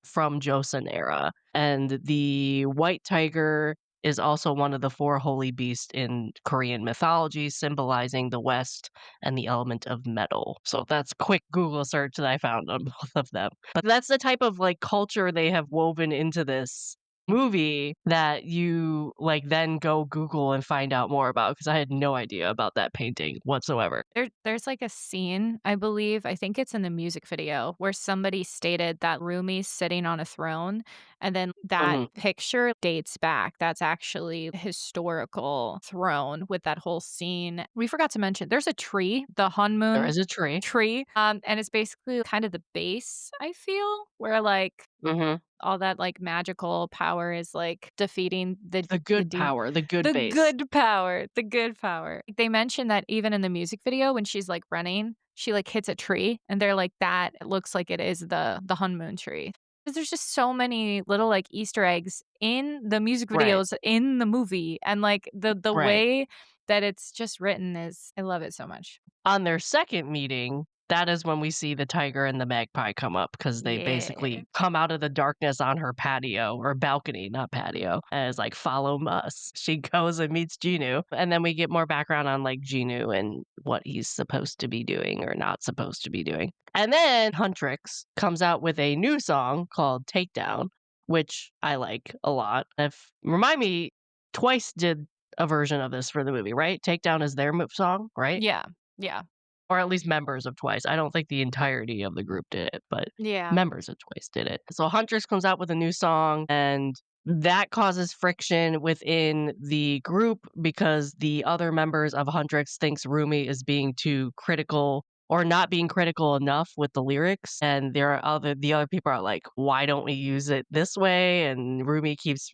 from Joseon era. And the white tiger is also one of the four holy beasts in Korean mythology, symbolizing the West and the element of metal. So that's a quick Google search that I found on both of them. But that's the type of like culture they have woven into this movie that you like then go Google and find out more about because I had no idea about that painting whatsoever. There's like a scene, I believe, I think it's in the music video, where somebody stated that Rumi's sitting on a throne, And then that Mhm. picture dates back. That's actually a historical throne with that whole scene. We forgot to mention there's a tree, the There Hunmoon is a tree. tree, and it's basically kind of the base, I feel, where, like, Mhm. all that, like, magical power is, like, defeating The the good demon. power, the good The base. good power, the good power. They mentioned that even in the music video when she's, like, running, she, like, hits a tree, and they're like, "That looks like it is the Hunmoon tree." 'Cause there's just so many little, like, Easter eggs in the music Right, videos, in the movie, and, like, the right. way that it's just written is I love it so much. On their second meeting, that is when we see the tiger and the magpie come up because they Yeah. basically come out of the darkness on her patio or balcony, not patio, and is like, "Follow us." She goes and meets Genu, and then we get more background on, like, Genu and what he's supposed to be doing or not supposed to be doing. And then Huntrix comes out with a new song called Takedown, which I like a lot. If remind me, Twice did a version of this for the movie, right? Takedown is their song, right? Yeah. Yeah. Or at least members of Twice. I don't think the entirety of the group did it, but Yeah. members of Twice did it. So Huntress comes out with a new song, and that causes friction within the group because the other members of Huntrix thinks Rumi is being too critical or not being critical enough with the lyrics. And the other people are like, why don't we use it this way? And Rumi keeps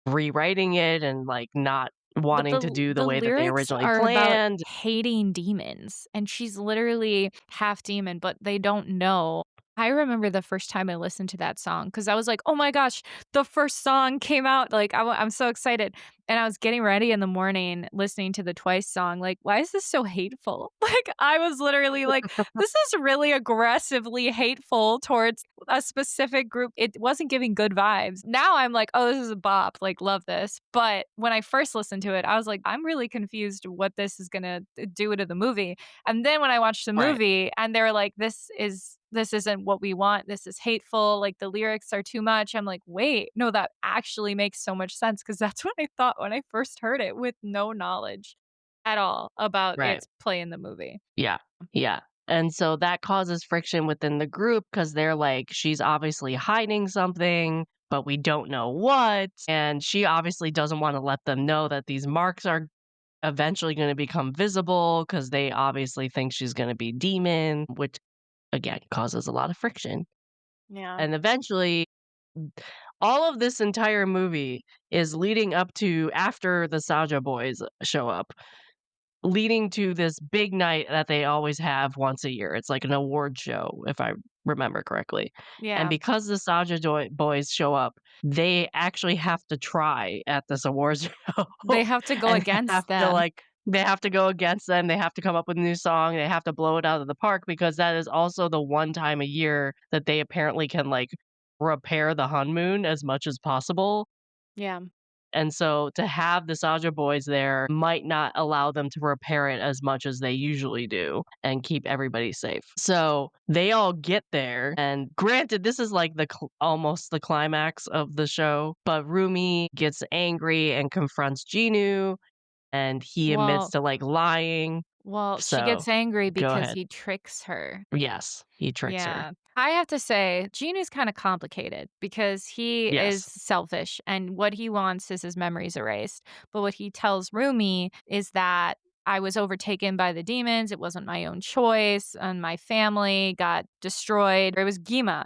rewriting it and like not But wanting to do the the way that they lyrics originally are about planned. hating demons, and she's literally half demon, but they don't know. I remember the first time I listened to that song because I was like, "Oh my gosh, the first song came out." Like, I'm so excited, and I was getting ready in the morning listening to the Twice song, like, "Why is this so hateful?" Like, I was literally like, "This is really aggressively hateful towards a specific group." It wasn't giving good vibes. Now I'm like, "Oh, this is a bop, like, love this." But when I first listened to it, I was like, "I'm really confused what this is gonna do to the movie." And then when I watched the Right. movie and they're like, this isn't what we want. This is hateful. Like the lyrics are too much. I'm like, wait, no, that actually makes so much sense because that's what I thought when I first heard it with no knowledge at all about Right. its play in the movie. Yeah. Yeah. And so that causes friction within the group because they're like, she's obviously hiding something, but we don't know what. And she obviously doesn't want to let them know that these marks are eventually going to become visible because they obviously think she's going to be demon, which again causes a lot of friction. Yeah. And eventually, all of this entire movie is leading up to after the Saja boys show up, leading to this big night that they always have once a year. It's like an award show, if I remember correctly. And Yeah. because the boys show up, they actually have to try at this awards show They have to go and they have against to them. like they have to go against them. They have to come up with a new song. They have to blow it out of the park because that is also the one time a year that they apparently can like repair the Hunmoon as much as possible. Yeah. And so to have the Saja boys there might not allow them to repair it as much as they usually do and keep everybody safe. So they all get there. And granted, this is like almost the climax of the show, but Rumi gets angry and confronts Genu and he admits Well, to like lying. she So gets angry go because ahead. he tricks her. Yes, he tricks her. Yeah. I have to say, Gene is kind of complicated because he is Yes. selfish and what he wants is his memories erased. But what he tells Rumi is that I was overtaken by the demons. It wasn't my own choice. And my family got destroyed. It was Gima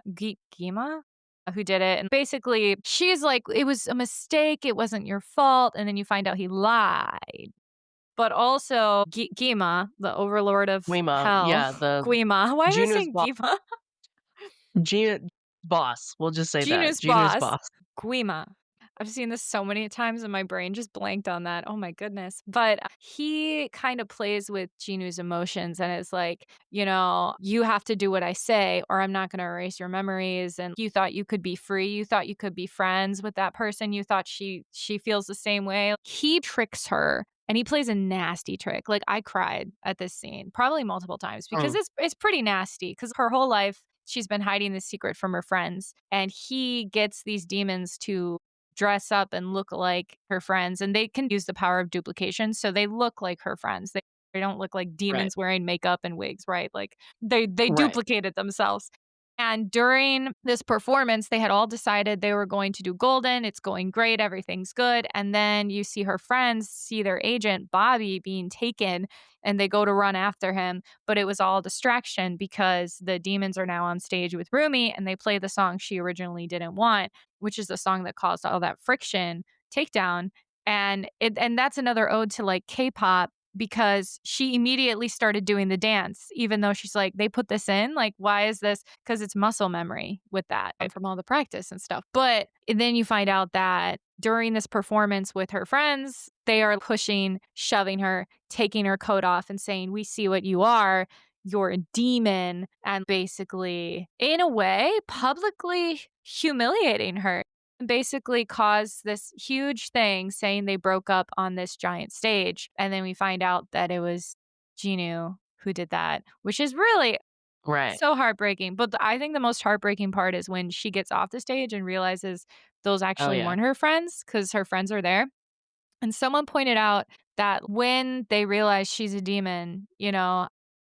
who did it. And basically, she's like, it was a mistake. It wasn't your fault. And then you find out he lied. But also, Gima, the overlord of Wima, hell, yeah, the Guima. Why am I Genu's saying Gima? boss. We'll just say that. Genu's Genu's boss, boss. Guima. I've seen this so many times and my brain just blanked on that. Oh my goodness. But he kind of plays with Genu's emotions and is like, you have to do what I say or I'm not going to erase your memories. And you thought you could be free. You thought you could be friends with that person. You thought she feels the same way. He tricks her. And he plays a nasty trick. Like I cried at this scene probably multiple times because Mm, it's pretty nasty because her whole life she's been hiding this secret from her friends. And he gets these demons to dress up and look like her friends. And they can use the power of duplication. So they look like her friends. They don't look like right, demons wearing makeup and wigs, right? Like they right. duplicated themselves. And during this performance, they had all decided they were going to do golden. It's going great. Everything's good. And then you see her friends see their agent, Bobby, being taken, and they go to run after him. But it was all distraction because the demons are now on stage with Rumi and they play the song she originally didn't want, which is the song that caused all that friction takedown. And that's another ode to like K-pop because she immediately started doing the dance, even though she's like, they put this in. Like, why is this? Because it's muscle memory with that and from all the practice and stuff. But then you find out that during this performance with her friends, they are pushing, shoving her, taking her coat off, and saying, we see what you are. You're a demon. And basically, in a way, publicly humiliating her basically caused this huge thing saying they broke up on this giant stage. And then we find out that it was Jinu who did that, which is really Right. so heartbreaking. But I think the most heartbreaking part is when she gets off the stage and realizes those Oh, actually yeah. weren't her friends because her friends are there. And someone pointed out that when they realize she's a demon,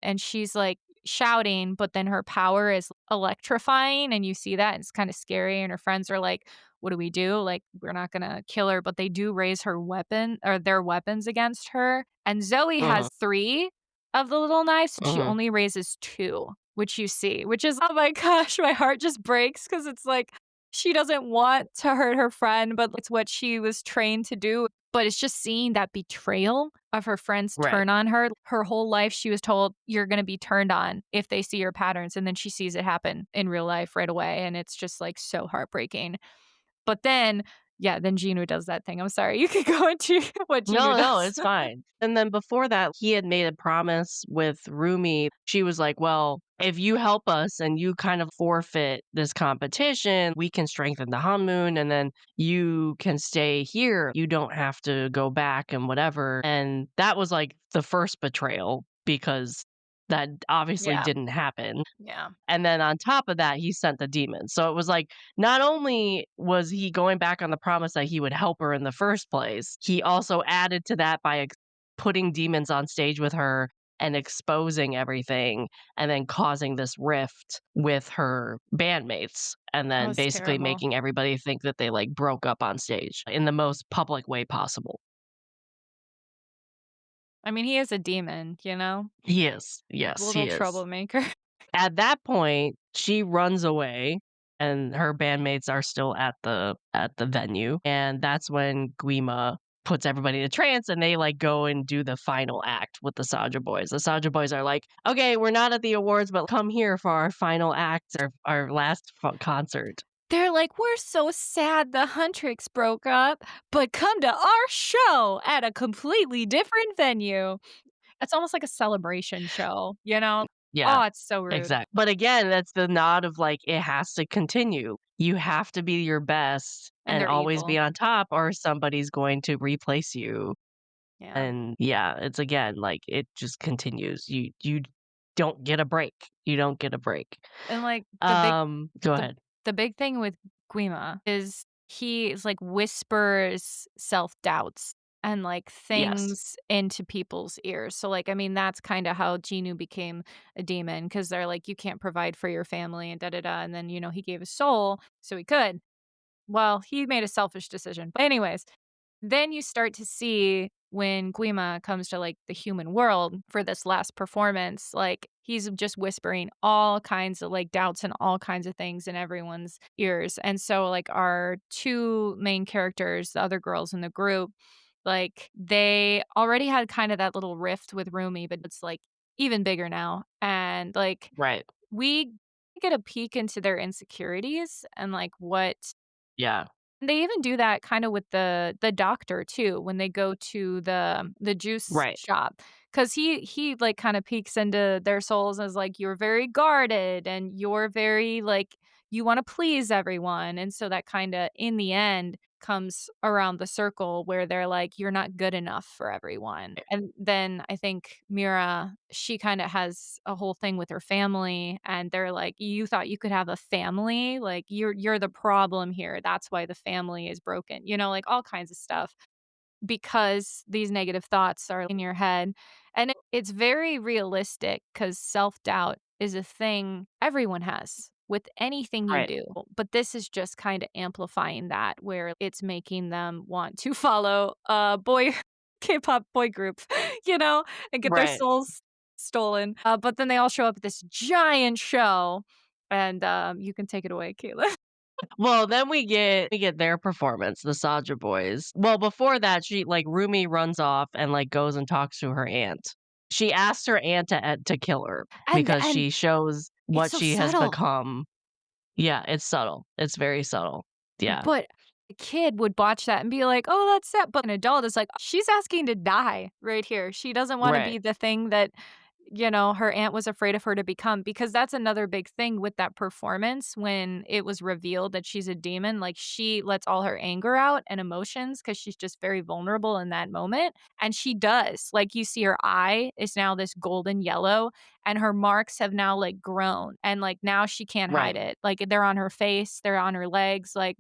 and she's like shouting, but then her power is electrifying, and you see that, and it's kind of scary. And her friends are like, what do we do? Like, we're not gonna kill her, but they do raise her weapon or their weapons against her. And Zoe Mhm, has three of the little knives, and she mhm. only raises two, which you see, which is, oh my gosh, my heart just breaks because it's like she doesn't want to hurt her friend, but it's what she was trained to do. But it's just seeing that betrayal of her friends Right. turn on her. Her whole life, she was told, you're going to be turned on if they see your patterns. And then she sees it happen in real life right away. And it's just like so heartbreaking. But then, yeah, then Gino does that thing. I'm sorry. You could go into what Gino No, no, does. it's fine. And then before that, he had made a promise with Rumi. She was like, "Well, if you help us and you kind of forfeit this competition, we can strengthen the Hanmoon and then you can stay here. You don't have to go back and whatever." And that was like the first betrayal because that obviously Yeah. didn't happen. Yeah. And then on top of that, he sent the demons. So it was like, not only was he going back on the promise that he would help her in the first place, he also added to that by putting demons on stage with her and exposing everything and then causing this rift with her bandmates and That then was basically terrible. making everybody think that they like broke up on stage in the most public way possible. I mean, he is a demon, He is. Yes, he little is. troublemaker. At that point, she runs away and her bandmates are still at the venue, and that's when Guima puts everybody in a trance and they, like, go and do the final act with the Saja boys. The Saja boys are like, "Okay, we're not at the awards, but come here for our final act, our last concert." They're like, "We're so sad the Huntrix broke up, but come to our show at a completely different venue." It's almost like a celebration show, you know? Yeah, Oh, it's so rude, exact but again, that's the nod of, like, it has to continue. You have to be your best and and they're always be evil. on top or somebody's going to replace you. Yeah, And yeah, it's again, like, it just continues. You don't get a break. You don't get a break. and, like, Go the ahead. the big thing with Guima is he is, like, whispers self-doubts and, like, Yes. things into people's ears. So, like, I mean, that's kinda how Genu became a demon because 'cause they're like, "You can't provide for your family and da da da," and then, he gave his soul so he could. Well, he made a selfish decision. But anyways, then you start to see when Guima comes to like the human world for this last performance, like he's just whispering all kinds of like doubts and all kinds of things in everyone's ears. And so, like, our two main characters, the other girls in the group, like they already had kind of that little rift with Rumi, but it's like even bigger now. And like Right. we get a peek into their insecurities and like what Yeah. they even do that kinda with the doctor too, when they go to the juice Right. shop, because he, like, kinda peeks into their souls as, like, "You're very guarded, and you're very, like, you wanna please everyone," and so that kinda, in the end, comes around the circle where they're like, "You're not good enough for everyone." And then I think Mira, she kinda has a whole thing with her family, and they're like, "You thought you could have a family? Like, you're the problem here. That's why the family is broken." Like, all kinds of stuff because these negative thoughts are in your head. And it's very realistic because self-doubt is a thing everyone has. with anything you Right. do. But this is just kind of amplifying that, where it's making them want to follow a boy K-pop boy group, you know, and get their Right. souls stolen. But then they all show up at this giant show, and you can take it away, Kayla. Well, then we get their performance, the Saja boys. Well, before that, Rumi runs off and, like, goes and talks to her aunt. She asked her aunt to kill her because And she shows it's what so she has subtle. become. Yeah, it's subtle. It's very subtle. Yeah. But a kid would watch that and be like, "Oh, that's sad," but an adult is like, "She's asking to die right here. She doesn't wanna Right. be the thing that, her aunt was afraid of her to become," because that's another big thing with that performance when it was revealed that she's a demon, like, she lets all her anger out and emotions because she's just very vulnerable in that moment, and she does. Like, you see her eye is now this golden yellow, and her marks have now, like, grown, and, like, now she can't hide Right. it. Like, they're on her face, they're on her legs, like,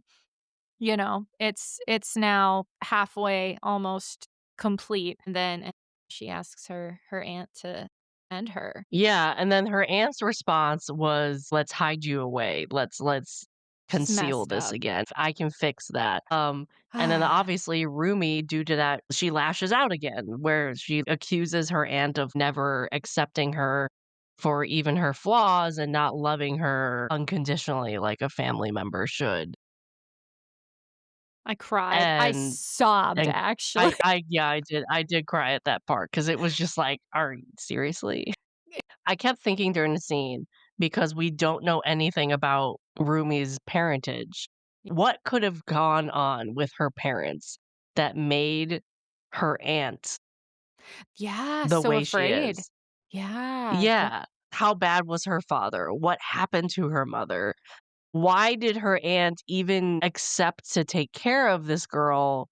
it's now halfway, almost complete, and then she asks her aunt to end her. Yeah, and then her aunt's response was, "Let's hide you away. Let's She's conceal messed this up. again. And I can fix that." And then obviously Rumi, due to that, she lashes out again, where she accuses her aunt of never accepting her for even her flaws and not loving her unconditionally like a family member should. I cried. I And sobbed, and actually. I did cry at that part because it was just like, "Are you seriously?" I kept thinking during the scene, because we don't know anything about Rumi's parentage, what could have gone on with her parents that made her aunt Yeah, the so way she afraid. is? Yeah, like Yeah. How bad was her father? What happened to her mother? Why did her aunt even accept to take care of this girl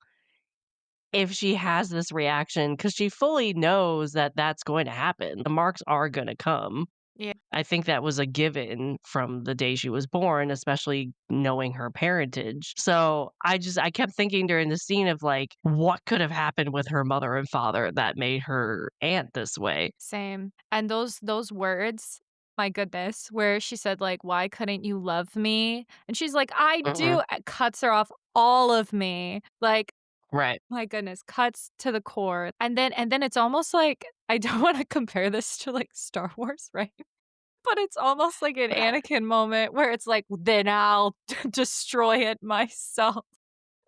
if she has this reaction? Because she fully knows that that's going to happen. The marks are gonna come. yeah, I think that was a given from the day she was born, especially knowing her parentage. So I kept thinking during the scene of like, what could have happened with her mother and father that made her aunt this way? same. And those words, my goodness, where she said, like, "Why couldn't you love me?" And she's like, "I Mm-mm. do." Cuts her off all of me. Like, Right. my goodness, cuts to the core. And then it's almost like I don't wanna compare this to, like, Star Wars, right? But it's almost like an Anakin moment where it's like, "Then I'll destroy it myself."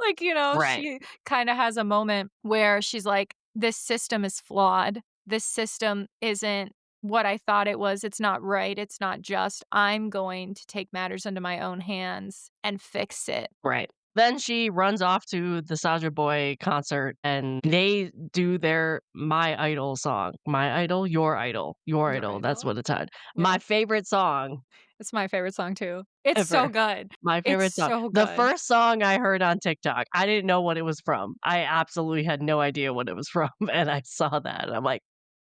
Like, Right. she kinda has a moment where she's like, "This system is flawed. This system isn't what I thought it was. It's not right. It's not just. I'm going to take matters into my own hands and fix it." Right. Then she runs off to the Saja Boy concert and they do their My Idol song. My Idol, Your Idol, Your Your Idol. That's idol. what it's on. Yeah. My favorite song It's my favorite song too. It's so ever. good. My It's favorite song. so The good. first song I heard on TikTok, I didn't know what it was from. I absolutely had no idea what it was from, and I saw that, and I'm like,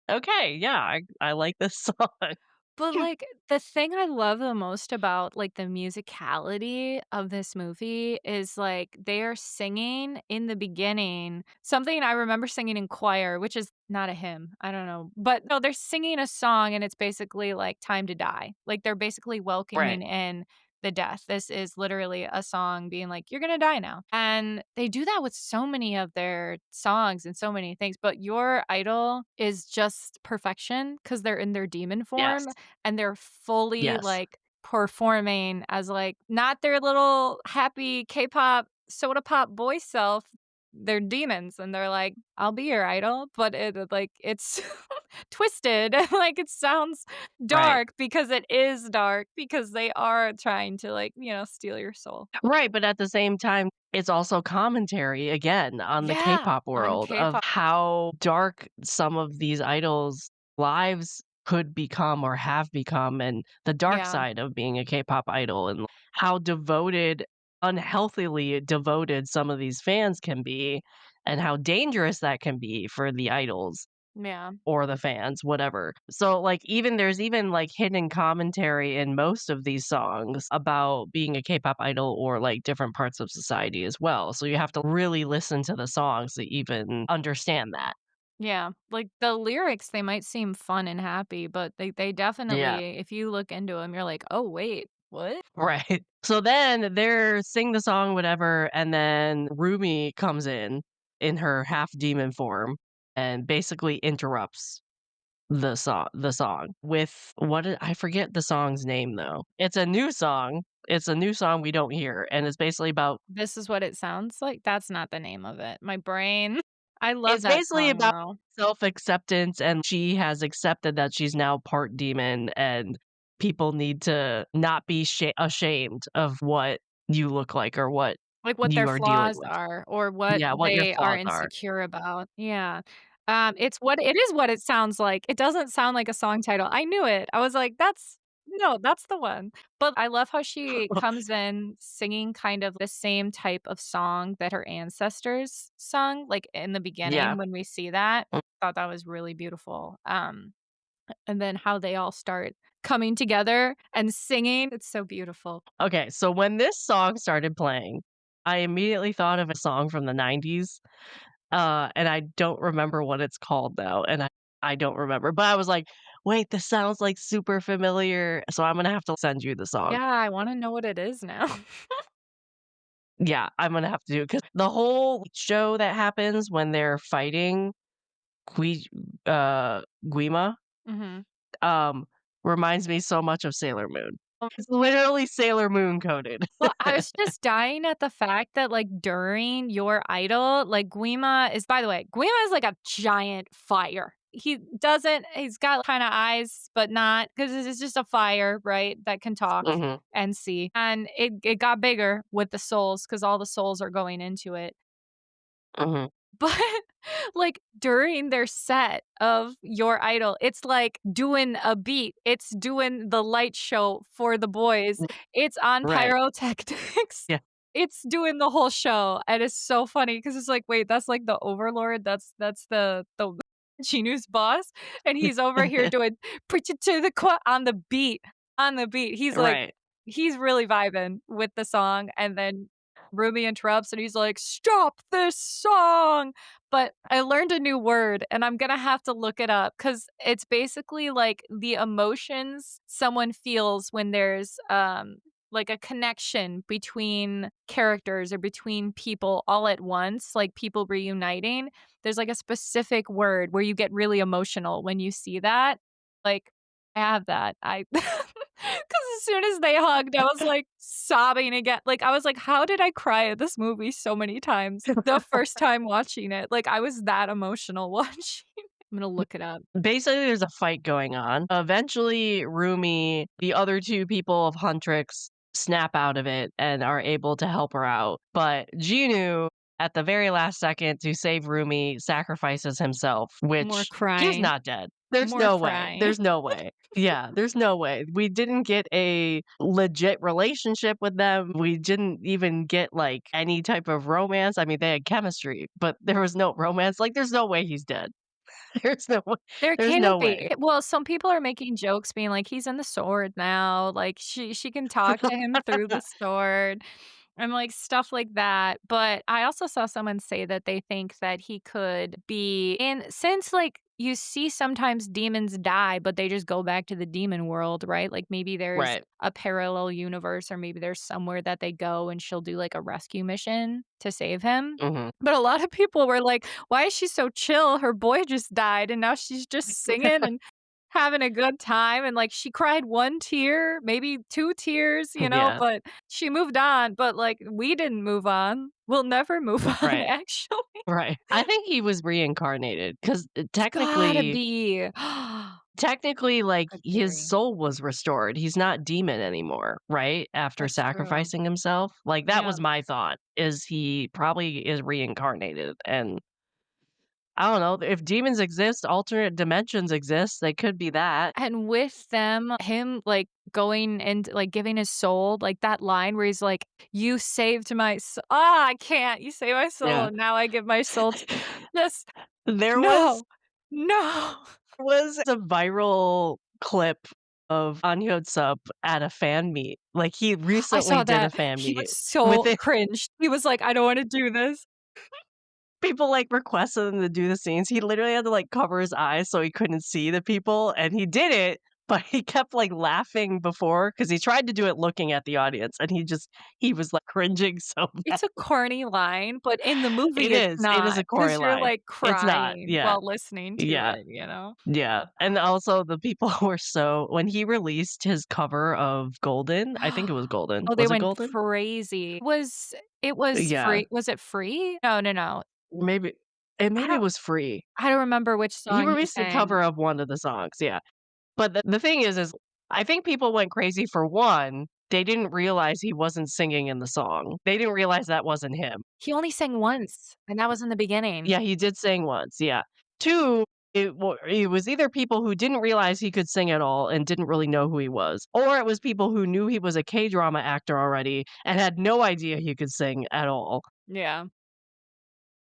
"Okay, yeah, I like this song." But, like, the thing I love the most about, like, the musicality of this movie is, like, they're singing in the beginning something I remember singing in choir, which is not a hymn, I don't know, but no, they're singing a song, and it's basically, like, "Time to Die." Like, they're basically Right. welcoming in the death. This is literally a song being like, "You're gonna die now." And they do that with so many of their songs and so many things, but Your Idol is just perfection because 'cause they're in their demon form, Yes. and they're fully, Yes. like, performing as, like, not their little happy K-pop, soda pop boy self. They're demons, and they're like, "I'll be your idol," but it's twisted, like, it sounds Right. dark because it is dark, because they are trying to, like, steal your soul. Right, but at the same time, it's also commentary, again, on the Yeah, K-pop on world of K-pop. how dark some of these idols' lives could become or have become, and the dark Yeah, side of being a K-pop idol, and how devoted unhealthily devoted some of these fans can be, and how dangerous that can be for the idols yeah, or the fans, whatever. So, like, there's even, like, hidden commentary in most of these songs about being a K-pop idol or, like, different parts of society as well. So you have to really listen to the songs to even understand that. yeah. Like, the lyrics, they might seem fun and happy, but they Yeah. definitely, if you look into them, 'em, you're like, "Oh, wait." What? Right. So then they're sing the song, whatever, and then Rumi comes in her half demon form and basically interrupts the song with I forget the song's name though. It's a new song. It's a new song we don't hear, and it's basically about This is what it sounds like? That's not the name of it. My brain I love it's that basically song about though. self-acceptance, and she has accepted that she's now part demon, and people need to not be ashamed of what you look like or what Like, what their you are dealing flaws with. are or what Yeah, what your they are flaws are. insecure about. Yeah. It is what it sounds like. It doesn't sound like a song title. I knew it. I was like, "That's no, that's the one." But I love how she comes in singing kind of the same type of song that her ancestors sung, like, in the Yeah. beginning when we see that. Mm. Thought that was really beautiful. And then how they all start coming together and singing. It's so beautiful. Okay, so when this song started playing, I immediately thought of a song from the '90s, and I don't remember what it's called now, and I don't remember, but I was like, "Wait, this sounds, like, super familiar," so I'm gonna have to send you the song. Yeah, I wanna know what it is now. Yeah, I'm gonna have to do it because the whole show that happens when they're fighting Gui Guima, Mhm. um, reminds me so much of Sailor Moon. It's literally Sailor Moon coded. Well, I was just dying at the fact that, like, during Your Idol, like, Guima is by the way, Guima is like a giant fire. He's got kinda eyes, but not 'cause it's just a fire, right, that can talk Mhm, and see, and it got bigger with the souls because all the souls are going into it. mhm. But, like, during their set of Your Idol, it's, like, doing a beat, it's doing the light show for the boys, R it's on right. pyrotechnics, Yeah. it's doing the whole show, and it's so funny because it's like, "Wait, that's, like, the overlord? That's the Chinu's boss?" And he's over here doing "Preach it to the on the beat, on the beat. Right. He's really vibing with the song, and then Ruby interrupts and he's like, "Stop this song!" But I learned a new word and I'm gonna have to look it up because it's basically like the emotions someone feels when there's like a connection between characters or between people all at once, like people reuniting. There's like a specific word where you get really emotional when you see that. Like, I have that. I 'cause as soon as they hugged, I was, like, sobbing again. Like, I was like, "How did I cry at this movie so many times the first time watching it?" Like, I was that emotional watching. I'm gonna look it up. Basically, there's a fight going on. Eventually, Rumi, the other 2 people of Huntrix snap out of it and are able to help her out, but Genu, at the very last second to save Rumi, sacrifices himself, More which he's crying. not dead. There's More no way. crying. There's no way. Yeah, there's no way. We didn't get a legit relationship with them. We didn't even get, like, any type of romance. I mean, they had chemistry, but there was no romance. Like, there's no way he's dead. There's no way. There There's couldn't no be. way. Well, some people are making jokes being like, "He's in the sword now," like, she can talk to him through the sword, and, like, stuff like that, but I also saw someone say that they think that he could be in since, like, you see sometimes demons die, but they just go back to the demon world, right? Like, maybe there's Right. a parallel universe or maybe there's somewhere that they go and she'll do, like, a rescue mission to save him. Mhm. But a lot of people were like, "Why is she so chill? Her boy just died, and now she's just singing and having a good time," and, like, she cried 1 tear, maybe 2 tears, Yeah, but she moved on, but, like, we didn't move on. We'll never move on, right, actually. right. I think he was reincarnated 'cause, It's gotta technically be. technically, like, Good his theory. soul was restored. He's not demon anymore, right? After That's true. sacrificing himself? Like, that Yeah. was my thought, is he probably is reincarnated, and I don't know, if demons exist, alternate dimensions exist, they could be that. And with them, him, like, going and, like, giving his soul, like, that line where he's like, "You saved my I can't. You saved my soul, Yeah. and now I give my soul to" just There was no. No. was a viral clip of An Hyo-sup at a fan meet. Like, he I recently saw did a that. fan He was meet with so it. cringed. He was like, "I don't wanna do this." People, like, requested him to do the scenes. He literally had to, like, cover his eyes so he couldn't see the people, and he did it, but he kept, like, laughing before because he tried to do it looking at the audience, and he was, like, cringing so bad. It's a corny line, but in the movie, it's It is not a because 'cause corny you're, line. like, It's not, crying yeah, while listening to yeah, it, you know? yeah, and also the people were so when he released his cover of Golden, I think it was Golden. Oh, they Was it went Golden? crazy. It was Yeah, free was it Free? No, no, no. maybe I maybe it don't was Free. I don't remember which He song he released a sang. cover of one of the songs, yeah. But the thing is I think people went crazy for 1, they didn't realize he wasn't singing in the song. They didn't realize that wasn't him. He only sang once, and that was in the beginning. Yeah, he did sing once, yeah. 2, it was either people who didn't realize he could sing at all and didn't really know who he was, or it was people who knew he was a K-drama actor already and had no idea he could sing at all. Yeah.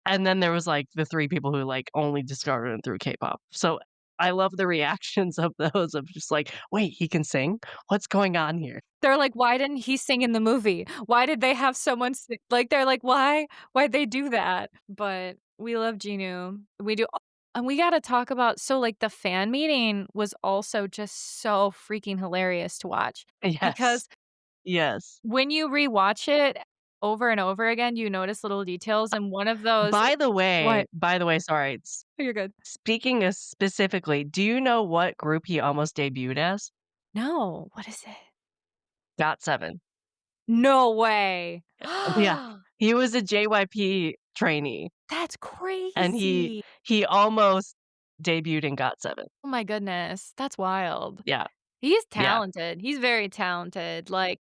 And then there was, like, the 3 people who, like, only discovered him through K-pop. So, I love the reactions of those of just like, "Wait, he can sing? What's going on here?" They're like, "Why didn't he sing in the movie? Why did they have someone si" like, they're like, Why'd they do that?" But we love Genu. We do and we gotta talk about so, like, the fan meeting was also just so freaking hilarious to watch Yes. because Yes. when you rewatch it over and over again, you notice little details, and one of those What? By the way, sorry, You're good. speaking of specifically, do you know what group he almost debuted as? No, what is it? GOT7. No way. Yeah. He was a JYP trainee, That's and crazy. he almost debuted in GOT7. Oh my goodness, that's wild. Yeah, He's yeah. talented, he's very talented, like,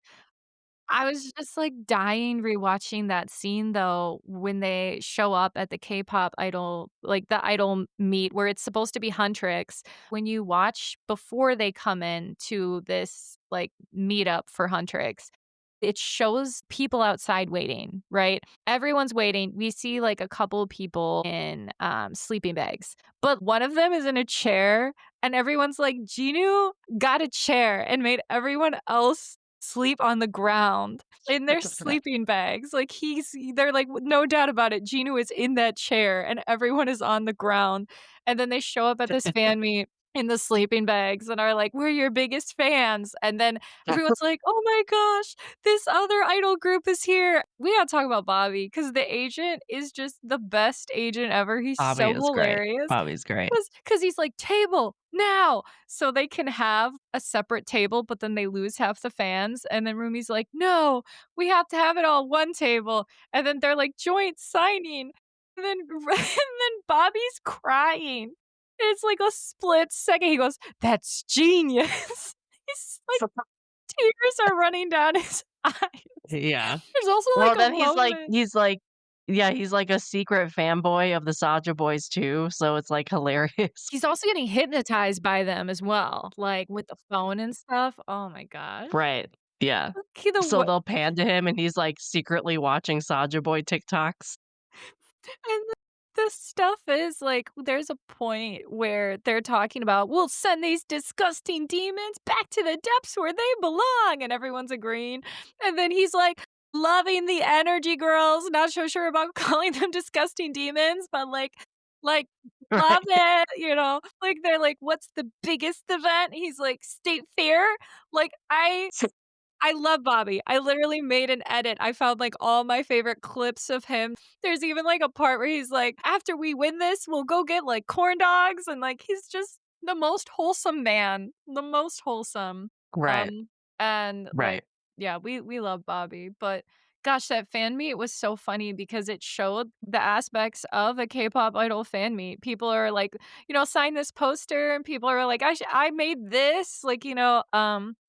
I was just, like, dying rewatching that scene, though, when they show up at the K-pop idol like, the idol meet where it's supposed to be Huntrix. When you watch before they come in to this, like, meetup for Huntrix, it shows people outside waiting, right? Everyone's waiting. We see, like, a couple people in, sleeping bags, but one of them is in a chair, and everyone's like, "Genu got a chair and made everyone else sleep on the ground in their sleeping bags." Like, they're like, "No doubt about it, Genu is in that chair, and everyone is on the ground." And then they show up at this fan meet in the sleeping bags and are like, "We're your biggest fans." And then everyone's like, "Oh my gosh, this other idol group is here." We gotta talk about Bobby because the agent is just the best agent ever. He's Bobby so is great. hilarious. Bobby's great. Because he's like, "Table, now!" So they can have a separate table, but then they lose half the fans, and then Rumi's like, "No, we have to have it all one table." And then they're like, "Joint signing." And then and then Bobby's crying. It's like a split second. He goes, "That's genius." He's like tears are running down his eyes. Yeah. There's also like Well, a then moment he's like a secret fanboy of the Saja Boys too, so it's, like, hilarious. he's also getting hypnotized by them as well, like, with the phone and stuff. Oh my gosh. Right. Yeah. Okay, the So what they'll pan to him, and he's, like, secretly watching Saja Boy TikToks. and the stuff is, like, there's a point where they're talking about, "We'll send these disgusting demons back to the depths where they belong," and everyone's agreeing, and then he's like, "Loving the energy girls," not so sure about calling them disgusting demons, but, like, love Right. it, you know? Like, they're like, "What's the biggest event?" He's like, "State Fair?" Like, I love Bobby. I literally made an edit. I found, like, all my favorite clips of him. There's even, like, a part where he's like, "After we win this, we'll go get, like, corn dogs," and, like, he's just the most wholesome man, the most wholesome. Right. And, like, Right. yeah, we love Bobby, but gosh, that fan meet was so funny because it showed the aspects of a K-pop idol fan meet. People are like, "Sign this poster," and people are like, I made this," like,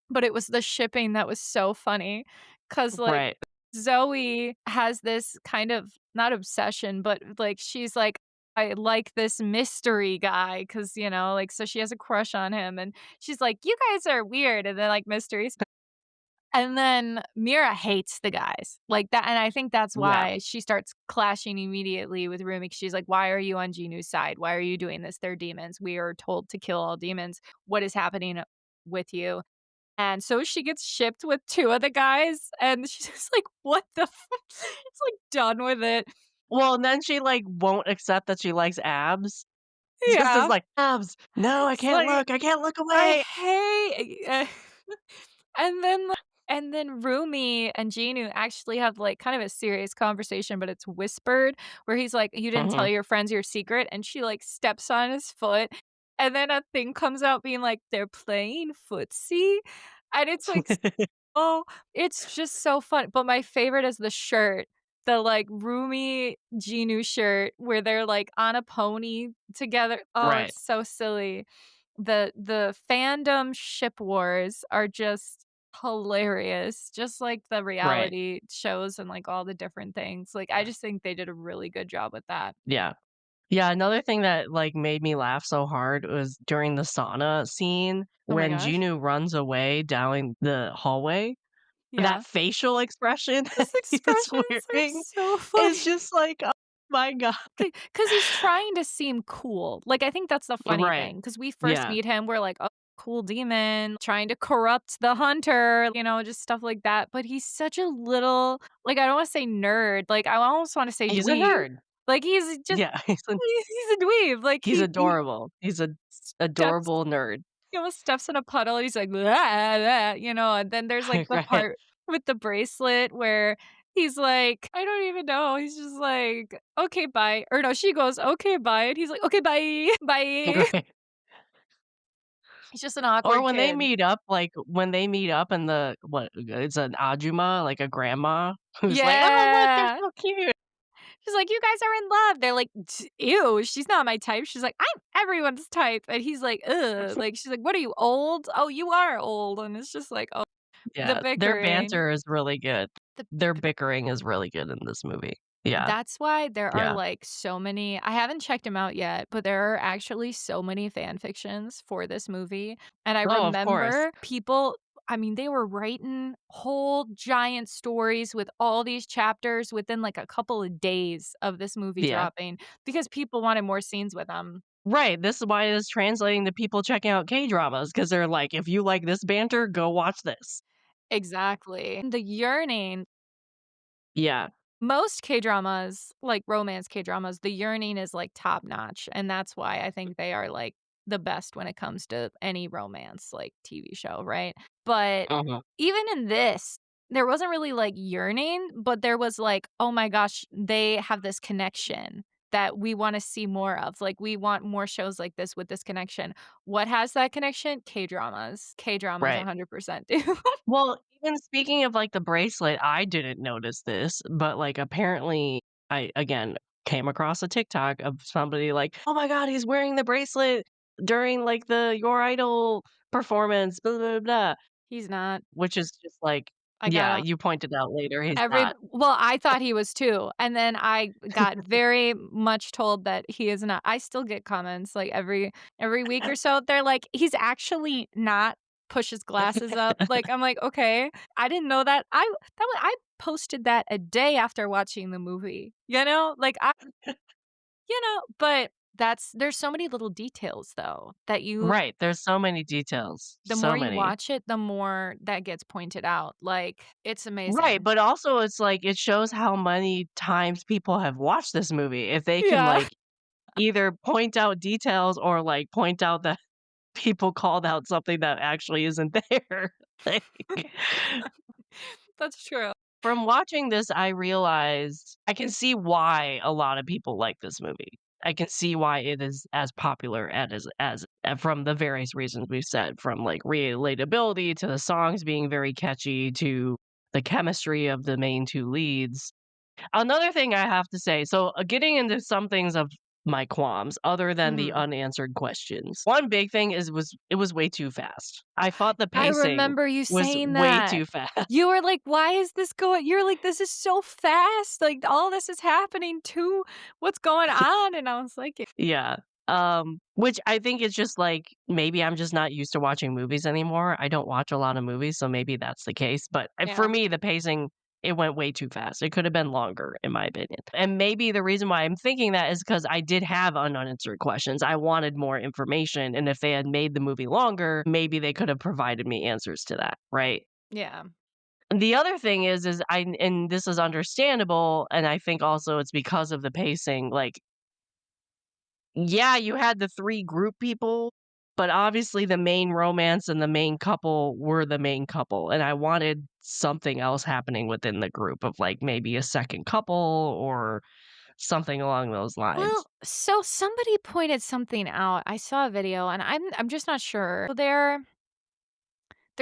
but it was the shipping that was so funny, cause like, Right. Zoe has this kind of not obsession, but, like, she's like, "I like this mystery guy," cause like, so she has a crush on him, and she's like, "You guys are weird," and they're like, "Mysteries." And then Mira hates the guys, like, that and I think that's Yeah. why she starts clashing immediately with Rumi. 'Cause she's like, "Why are you on Genu's side? Why are you doing this? They're demons. We are told to kill all demons. What is happening with you?" And so she gets shipped with 2 of the guys, and she's just like, "What the f" It's like, done with it. Well, and then she, like, won't accept that she likes abs. Just as Yeah. like, "Abs, no, It's like, I can't look I away." hate and then and then Rumi and Ginu actually have, like, kind of a serious conversation, but it's whispered, where he's like, "You didn't tell Mhm. your friends your secret," and she, like, steps on his foot, and then a thing comes out being like, "They're playing footsie," and it's like, oh, it's just so fun, but my favorite is the shirt, the, like, Rumi Ginu shirt where they're, like, on a pony together. Oh, Right, it's so silly. The fandom ship wars are just hilarious, just like the right. reality shows and, like, all the different things. Like, I just think they did a really good job with that. Yeah. Yeah, another thing that, like, made me laugh so hard was during the sauna scene Oh my when gosh. Ginu runs away down the hallway. That Yeah. facial expression Those that he is expressions are wearing so is funny. just like, "Oh my god." Because he's trying to seem cool. Like, I think that's the funny Right. thing. Because we first Yeah. meet him, we're like, "Oh, cool demon, trying to corrupt the hunter," just stuff like that, but he's such a little I don't wanna say nerd, like, I almost wanna say He's a dweeb. nerd. Like, he's just Yeah, he's a dweeb, like, he's he adorable. He's a steps adorable nerd. he almost steps in a puddle, he's like, "Blah, blah," and then there's, like, the Right. part with the bracelet where he's like, I don't even know, he's just like, "Okay, bye," or no, she goes, "Okay, bye," and he's like, "Okay, bye, bye." Right. He's just an Or awkward when they kid. meet up, like, when they meet up and the what it's an ajumma, like a grandma who's like, "Oh, look, they're Yeah. so cute." She's like, "You guys are in love." They're like, Ew, she's not my type." She's like, "I'm everyone's type." And he's like, "Ugh." Like, she's like, "What are you, old? Oh, you are old." And it's just like, oh, the Yeah, their bickering. banter is really good. The Their bickering is really good in this movie. Yeah, That's why there are, yeah. like, so many I haven't checked them out yet, but there are actually so many fan fictions for this movie, and I Oh, of course. remember people I mean, they were writing whole giant stories with all these chapters within, like, a couple of days of this movie Yeah. dropping because people wanted more scenes with them. Right, this is why it's translating to people checking out K-dramas because 'cause they're like, "If you like this banter, go watch this." Exactly. The yearning Yeah. most K-dramas, like romance K-dramas, the yearning is, like, top notch, and that's why I think they are, like, the best when it comes to any romance, like, TV show, right? But Uh-huh. even in this, there wasn't really, like, yearning, but there was, like, "Oh my gosh, they have this connection that we wanna see more of." Like, we want more shows like this with this connection. What has that connection? K-dramas. K-dramas Right. 100% do. Well, even speaking of, like, the bracelet, I didn't notice this, but, like, apparently I, again, came across a TikTok of somebody like, "Oh my god, he's wearing the bracelet during, like, the Your Idol performance, blah, blah, blah," He's not. which is just like I yeah, gotta you pointed out later he's Every not. well, I thought he was too, and then I got very much told that he is not. I still get comments, like, every week or so, they're like, "He's actually not." Push his glasses up, like, I'm like, "Okay, I didn't know that." I posted that a day after watching the movie, you know? Like, but there's so many little details, though, that Right, there's so many details, the so more you many. watch it, the more that gets pointed out, like, it's Right, amazing. but also it's like, it shows how many times people have watched this movie. If they can, Yeah. like, either point out details or, like, point out that people called out something that actually isn't there. Like, That's true. from watching this, I realized I can see why a lot of people like this movie. I can see why it is as popular from the various reasons we've said, from, like, relatability to the songs being very catchy to the chemistry of the main 2 leads. Another thing I have to say, so, getting into some things of my qualms other than the Mhm. unanswered questions. One big thing it was way too fast. I thought the I pacing remember you was saying way that. too fast. You were like, "Why is this going?" You're like, "This is so fast, like, all this is happening too. What's going on?" And I was like, Yeah. Which I think is just, like, maybe I'm just not used to watching movies anymore. I don't watch a lot of movies, so maybe that's the case, but, for yeah, me, the pacing, it went way too fast. It could have been longer, in my opinion, and maybe the reason why I'm thinking that is because I did have unanswered questions. I wanted more information, and if they had made the movie longer, maybe they could have provided me answers to that, right? yeah. The other thing is and this is understandable, and I think also it's because of the pacing, like, yeah, you had the 3 group people, but obviously the main romance and the main couple were the main couple, and I wanted something else happening within the group of, like, maybe a second couple or something along those Well, lines. so somebody pointed something out. I saw a video and I'm just not sure. So they're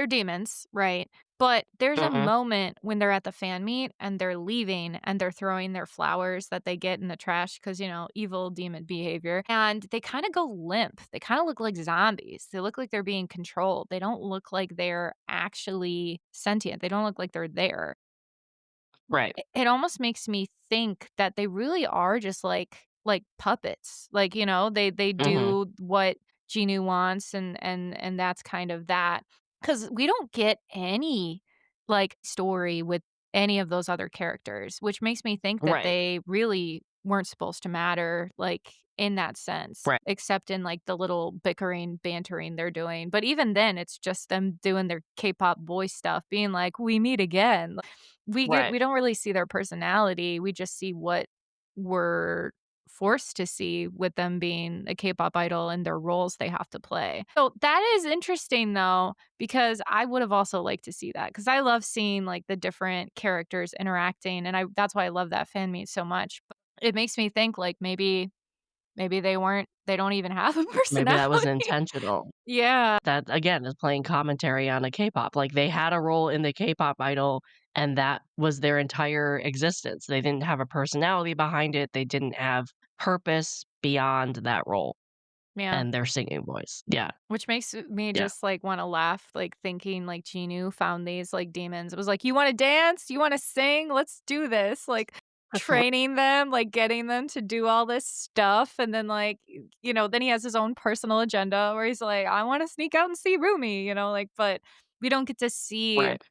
demons, right? But there's a Mhm. moment when they're at the fan meet and they're leaving and they're throwing their flowers that they get in the trash because, evil demon behavior. And they kind of go limp. They kind of look like zombies. They look like they're being controlled. They don't look like they're actually sentient. They don't look like they're there. Right. It almost makes me think that they really are just like puppets. Like, they Mhm. do what Genu wants and that's kind of that. Cause we don't get any, like, story with any of those other characters, which makes me think that Right. they really weren't supposed to matter, like, in that sense, Right. except in, like, the little bickering, bantering they're doing. But even then, it's just them doing their K-pop voice stuff, being like, "We meet again." Right. We don't really see their personality, we just see what we're forced to see with them being a K-pop idol and their roles they have to play. So that is interesting though, because I would have also liked to see that because I love seeing, like, the different characters interacting, and I that's why I love that fan meet so much. But it makes me think, like, maybe they don't even have a Maybe that was personality. intentional. Yeah. That, again, is playing commentary on a K-pop. Like, they had a role in the K-pop idol, and that was their entire existence. They didn't have a personality behind it. They didn't have purpose beyond that role Yeah. and their singing voice. Yeah. Which makes me Yeah. just, like, wanna laugh, like, thinking, like, Genu found these, like, demons. It was like, "You wanna dance? You wanna sing? Let's do this." Like, training them, like, getting them to do all this stuff, and then, like, then he has his own personal agenda where he's like, "I wanna sneak out and see Rumi," like, but we don't get to see Right.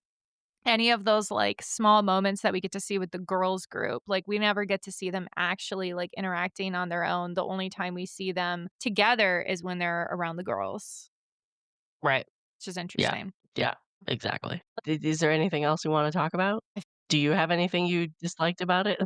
any of those, like, small moments that we get to see with the girls group. Like, we never get to see them actually, like, interacting on their own. The only time we see them together is when they're around the girls, Right. which is Yeah. interesting. Yeah. Exactly. Is there anything else you wanna talk about? Do you have anything you disliked about it?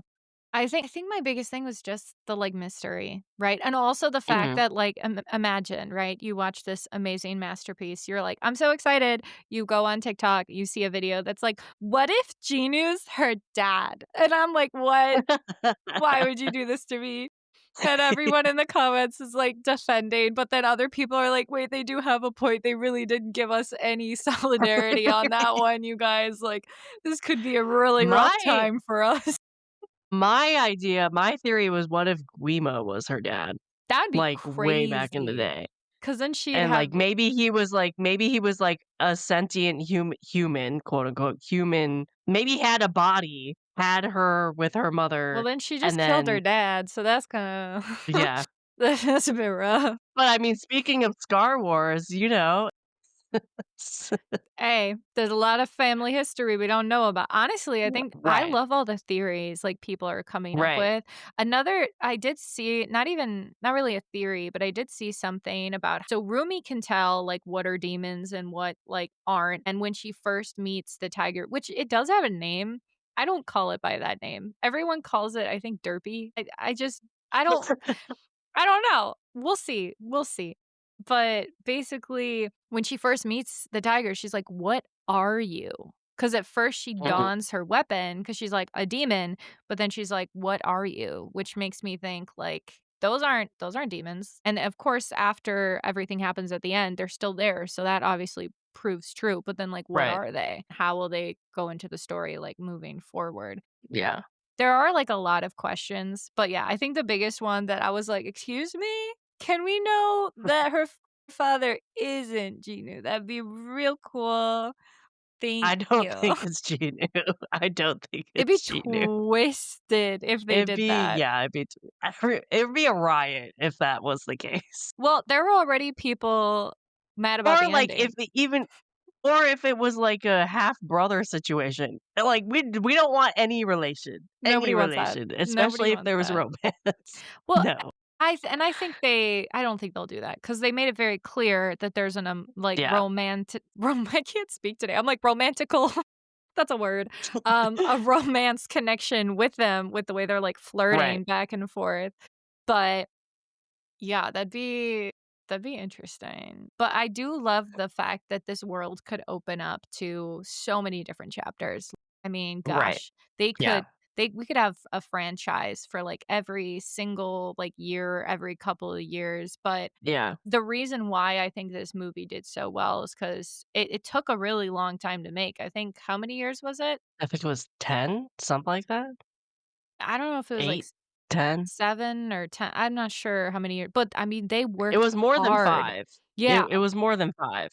I think my biggest thing was just the, like, mystery, right? And also the fact Mhm. that, like, imagine, right? You watch this amazing masterpiece, you're like, "I'm so excited." You go on TikTok, you see a video that's like, "What if Genu's her dad?" And I'm like, "What? Why would you do this to me?" And everyone in the comments is, like, defending, but then other people are like, "Wait, they do have a point. They really didn't give us any solidarity on that one, you guys. Like, this could be a really rough My time for us." my theory was what if Guimo was her dad, That'd be like, way back in the crazy. day? 'Cause then she'd And, have like, maybe he was, like, a sentient human, quote, unquote, "human," maybe had a body, had her with her well, mother, then she and just killed her then dad, so that's kinda yeah. that's a bit rough. But, I mean, speaking of Star Wars, Hey, there's a lot of family history we don't know about. Honestly, I think I Right, love all the theories, like, people are coming up right. with. Another I did see not really a theory, but I did see something about so Rumi can tell, like, what are demons and what, like, aren't, and when she first meets the tiger which it does have a name, I don't call it by that name. Everyone calls it, I think, Derpy. I just I don't know. We'll see. But basically, when she first meets the tiger, she's like, "What are you?" Because at first she Mhm. dons her weapon because she's like, "A demon," but then she's like, "What are you?" Which makes me think, like, those aren't demons. And, of course, after everything happens at the end, they're still there, so that obviously proves true, but then, like, what Right, are they? How will they go into the story, like, moving forward? yeah. There are, like, a lot of questions, but yeah, I think the biggest one that I was like, "Excuse me? Can we know that her father isn't Genu? That'd be real cool. Thank I don't you." think it's Genu. I don't think It'd be it's Genu. twisted if they It'd did be that. yeah, it'd be a riot if that was the case. Well, there were already people mad about Or, the like, if ending. it even or if it was, like, a half-brother situation. Like, we don't want any Nobody wants that. relation, Nobody especially if wants there was that. romance. Well, No. I think I don't think they'll do that because they made it very clear that there's an, like, Yeah. I can't speak today. I'm like, romantical that's a word. A romance connection with them, with the way they're, like, Right. flirting back and forth. But Yeah, that'd be interesting. But I do love the fact that this world could open up to so many different chapters. I mean, Right. gosh, they Yeah. could we could have a franchise for like every single like year, every couple of years. But Yeah. the reason why I think this movie did so well is because it took a really long time to make. I think how many years was it? I think it was 10, something like that? I don't know if it was like 8, 10. 7 or 10. I'm not sure how many years, but I mean, they It worked was more than hard. 5. It Yeah, it was more than 5.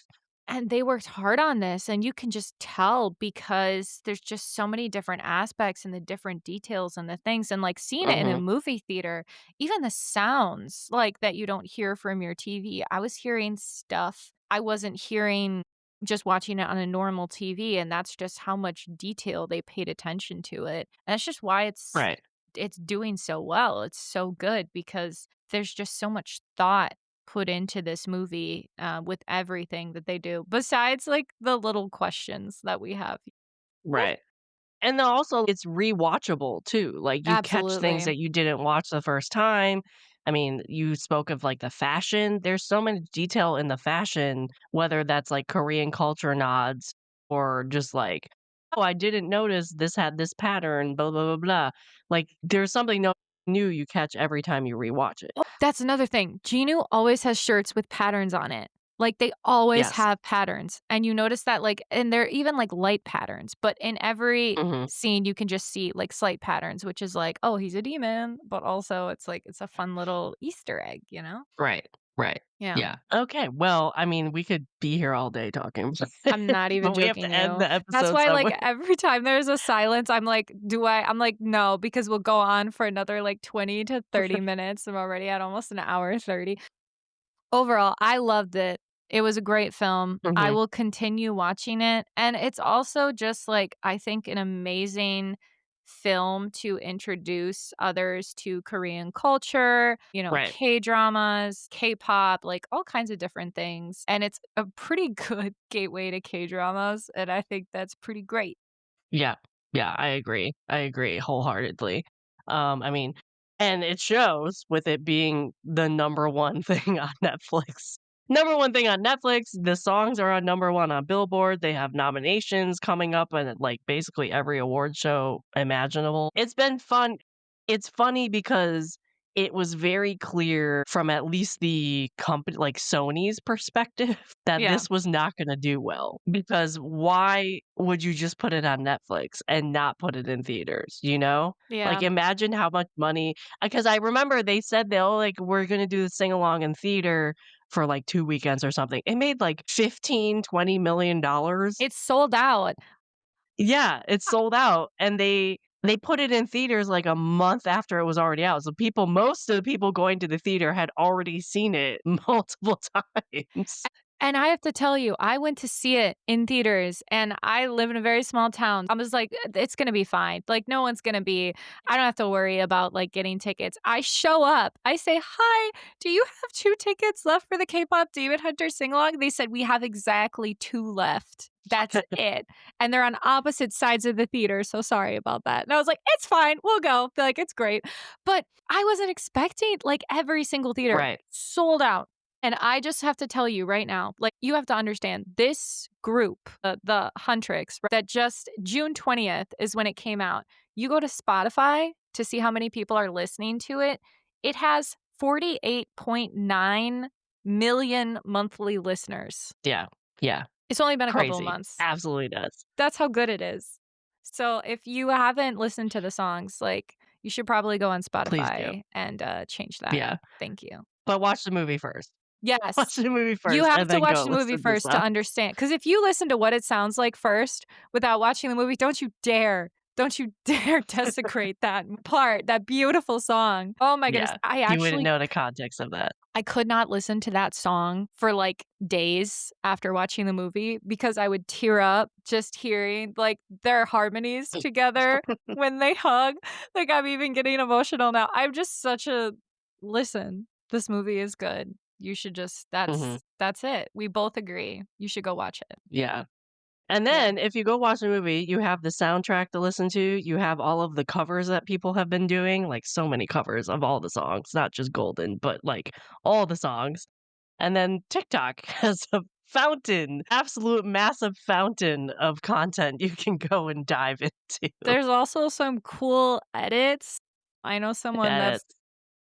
and they worked hard on this, and you can just tell because there's just so many different aspects and the different details and the things, and, like, seeing it in a Mhm. movie theater, even the sounds, like, that you don't hear from your TV, I was hearing stuff I wasn't hearing just watching it on a normal TV, and that's just how much detail they paid attention to it, and that's just why Right. it's doing so well. It's so good because there's just so much thought put into this movie, with everything that they do, besides, like, the little questions that we have. Right. And then also it's rewatchable too, like, you catch things Absolutely. that you didn't watch the first time. I mean, you spoke of, like, the fashion, there's so many detail in the fashion, whether that's, like, Korean culture nods or just like, "Oh, I didn't notice this had this pattern, blah, blah, blah, blah." Like, there's something new you catch every time you rewatch it. Oh, that's another thing. Genu always has shirts with patterns on it. Like, they always Yes. have patterns, and you notice that, like and they're even, like, light patterns, but in every Mhm. scene, you can just see, like, slight patterns, which is like, "Oh, he's a demon," but also it's like it's a fun little Easter egg, you know? Right, right. Yeah. Yeah. Okay, well, I mean, we could be here all day talking, I'm not even but we have joking to end you. the That's episode why, like, somewhere. every time there's a silence, I'm like, "No," because we'll go on for another, like, 20 to 30 minutes. I'm already at almost an hour 30. Overall, I loved it. It was a great film. I Mhm. will continue watching it, and it's also just, like, I think an amazing film to introduce others to Korean culture, Right. K-dramas, K-pop, like, all kinds of different things, and it's a pretty good gateway to K-dramas, and I think that's pretty great. Yeah. Yeah, I agree. I agree wholeheartedly. I mean, and it shows with it being the number 1 thing on Netflix. Number 1 thing on Netflix, the songs are on number 1 on Billboard, they have nominations coming up and like, basically every award show imaginable. It's been fun. It's funny because it was very clear from at least the company like, Sony's perspective that Yeah, this was not gonna do well, because why would you just put it on Netflix and not put it in theaters, you know? Like, yeah. imagine how much money because I remember they said they'll, like, "We're gonna do the sing-along in theater for, like, 2 weekends or something." It made, like, 15-20 million dollars. It's sold out. Yeah, it's sold out, and they put it in theaters, like, a month after it was already out, so most of the people going to the theater had already seen it multiple times. And I have to tell you, I went to see it in theaters, and I live in a very small town. I was like, It's gonna be fine. Like, no one's gonna be I don't have to worry about, like, getting tickets." I show up. I say, "Hi, do you have 2 tickets left for the Kpop Demon Hunters sing-along?" They said, "We have exactly 2 left. That's it." And they're on opposite sides of the theater, so sorry about that. And I was like, "It's fine. We'll go." They're like, "It's great." But I wasn't expecting like, every single theater Right. sold out. And I just have to tell you right now, like, you have to understand this group, the Huntrix, that just June 20th is when it came out. You go to Spotify to see how many people are listening to it. It has 48.9 million monthly listeners. Yeah, yeah, It's only been a couple of crazy. months. Absolutely does. That's how good it is. So if you haven't listened to the songs, like, you should probably go on Please do. Spotify and change that. Yeah, Thank you. but watch the movie first. Yes. Watch the movie You first have and to then watch go the movie listen to first to stuff. understand. Because if you listen to what it sounds like first without watching the movie, don't you dare desecrate that part, that beautiful song. Oh my goodness. Yeah, you wouldn't know the context of that. I could not listen to that song for, like, days after watching the movie because I would tear up just hearing, like, their harmonies together when they hug. Like, I'm even getting emotional now. I'm just such a listen, this movie is good. You should just Mhm. that's it. We both agree. You should go watch it. Yeah. And Yeah. then if you go watch the movie, you have the soundtrack to listen to, you have all of the covers that people have been doing, like, so many covers of all the songs, not just Golden, but, like, all the songs. And then TikTok has a fountain, absolute massive fountain of content you can go and dive into. There's also some cool edits. I know someone that's Edits.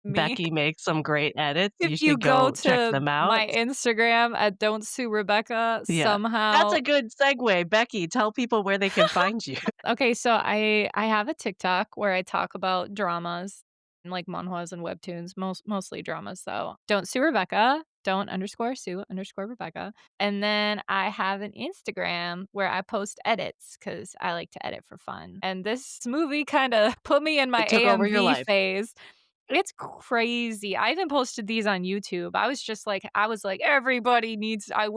me. Becky makes some great edits, If you you should go go check to them out. my Instagram at Don't Sue Rebecca, Yeah. That's somehow a good segue. Becky, tell people where they can find you. okay, so I have a TikTok where I talk about dramas and, like, manhwas and webtoons, mostly dramas, though. Don't Sue Rebecca, don't underscore Sue underscore Rebecca, and then I have an Instagram where I post edits because I like to edit for fun, and this movie kinda put me in my It took over your AMV life. phase. It's crazy. I even posted these on YouTube. I was like, "Everybody needs." I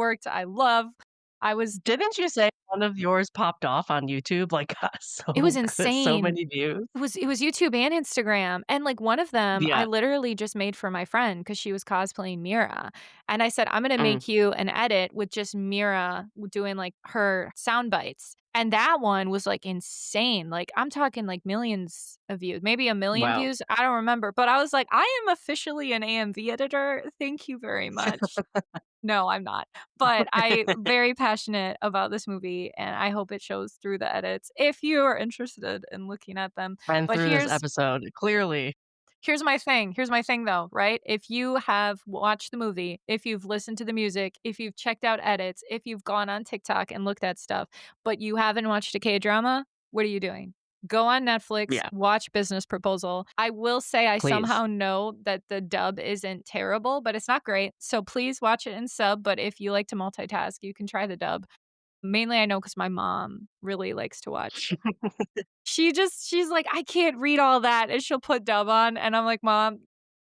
was Didn't you say one of yours popped off on YouTube, like, got it was so so insane. many views? It was YouTube and Instagram, and, like, one of them, I Yeah. literally just made for my friend because she was cosplaying Mira, and I said, "I'm gonna Mm. make you an edit with just Mira doing, like, her sound bites," and that one was, like, insane, like, I'm talking, like, millions of views, maybe 1,000,000 Wow. views, I don't remember, but I was like, "I am officially an AMV editor, thank you very much." No, I'm not. But I very passionate about this movie, and I hope it shows through the edits if you are interested in looking at them. And But through this episode, clearly. here's my thing though, right? If you have watched the movie, if you've listened to the music, if you've checked out edits, if you've gone on TikTok and looked at stuff, but you haven't watched a K-drama, what are you doing? Go on Netflix, Yeah, watch Business Proposal. I will say I please. somehow know that the dub isn't terrible, but it's not great. So please watch it in sub, but if you like to multitask, you can try the dub. Mainly I know because my mom really likes to watch. She's like, "I can't read all that," and she'll put dub on, and I'm like, "Mom,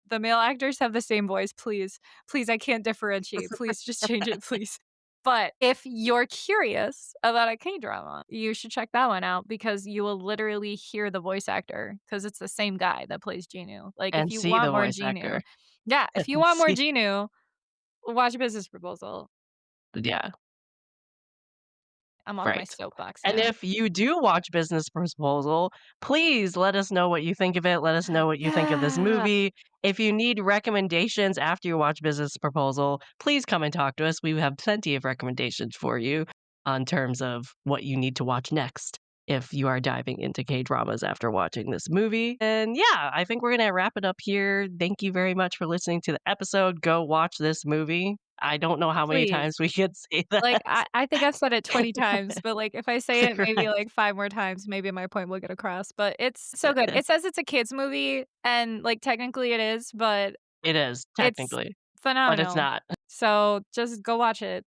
the male actors have the same voice, please. Please, I can't differentiate. Please just change it, please." But if you're curious about a K-drama, you should check that one out because you will literally hear the voice actor because it's the same guy that plays Genu. Like, if And you see the want more voice Genu, actor. yeah, if you And want more see Genu, watch Business Proposal. yeah, I'm off my right. soapbox And now. if you do watch Business Proposal, please let us know what you think of it, let us know what you think of this Yeah. movie. If you need recommendations after you watch Business Proposal, please come and talk to us. We have plenty of recommendations for you on terms of what you need to watch next if you are diving into K-dramas after watching this movie. And yeah, I think we're gonna wrap it up here. Thank you very much for listening to the episode. Go watch this movie. I don't know how many Please. times we could say that. Like, I think I've said it 20 times, but, like, if I say it maybe, Right. like, 5 more times, maybe my point will get across, but it's so good. It says it's a kids movie, and, like, technically it is, but It is, it's technically, but it's phenomenal. not. So, just go watch it.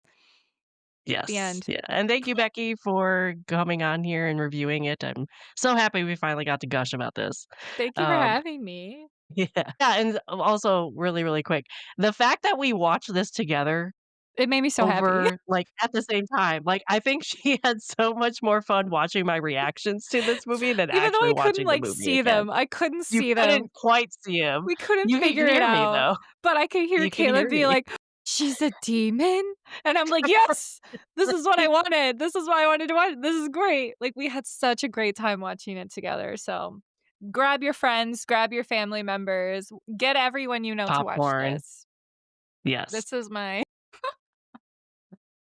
The Yes, end. yeah, and thank you, Becky, for coming on here and reviewing it. I'm so happy we finally got to gush about this. Thank you for Um, having me. yeah. Yeah, and also really, really quick, the fact that we watched this together It made me so happy. over like, at the same time, like, I think she had so much more fun watching my reactions to this movie than Even though actually I couldn't, watching the like, movie see again. them, I couldn't You see them. couldn't quite see him. We couldn't You could figure it hear me, out, though. but I could hear You can Caleb hear be me. like, "She's a demon?" And I'm like, "Yes! This is what I Right. wanted. This is why I wanted to watch. This is great." Like, we had such a great time watching it together, so grab your friends, grab your family members, get everyone you know to watch Popcorn, this. yes. This is my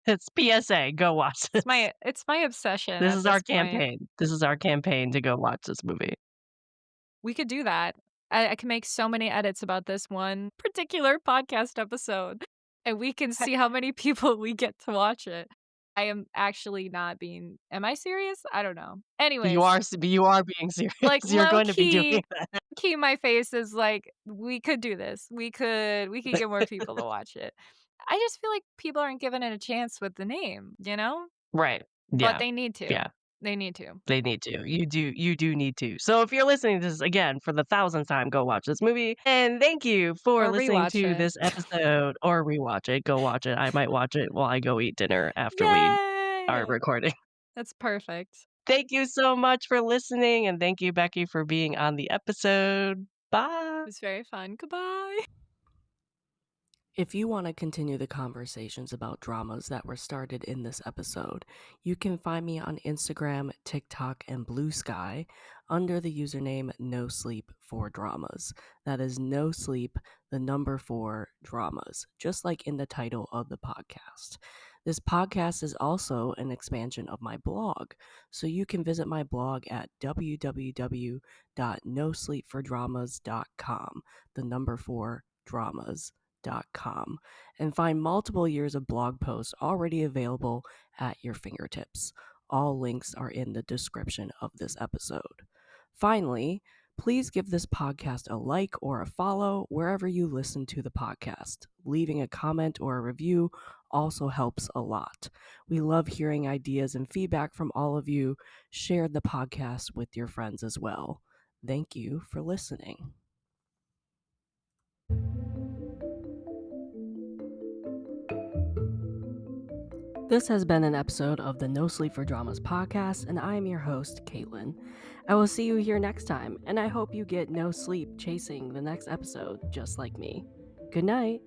It's PSA, go watch this. it's my obsession This at is our this point. campaign. This is our campaign to go watch this movie. We could do that. I can make so many edits about this one particular podcast episode, and we can see how many people we get to watch it. I am actually not being am I serious? I don't know. Anyways, You are being serious. like, You're low going to be doing key key my face is like, we could do this. We could get more people to watch it. I just feel like people aren't giving it a chance with the name, you know? right. But Yeah. they need to. Yeah. They need to. They need to. You do need to. So if you're listening to this again for the 1,000th time, go watch this movie. And thank you for Or listening rewatch to it. this episode or rewatch it. Go watch it. I might watch it while I go eat dinner after we are Yay! recording. That's perfect. Thank you so much for listening, and thank you, Becky, for being on the episode. It Bye. was very fun. Goodbye. If you want to continue the conversations about dramas that were started in this episode, you can find me on Instagram, TikTok, and Blue Sky under the username NoSleep4Dramas. That is no sleep, the number 4 dramas, just like in the title of the podcast. This podcast is also an expansion of my blog, so you can visit my blog at www.nosleep4dramas.com, the number 4 dramas.com, and find multiple years of blog posts already available at your fingertips. All links are in the description of this episode. Finally, please give this podcast a like or a follow wherever you listen to the podcast. Leaving a comment or a review also helps a lot. We love hearing ideas and feedback from all of you. Share the podcast with your friends as well. Thank you for listening. This has been an episode of the No Sleep for Dramas podcast, and I am your host, Caitlin. I will see you here next time, and I hope you get no sleep chasing the next episode just like me. Good night.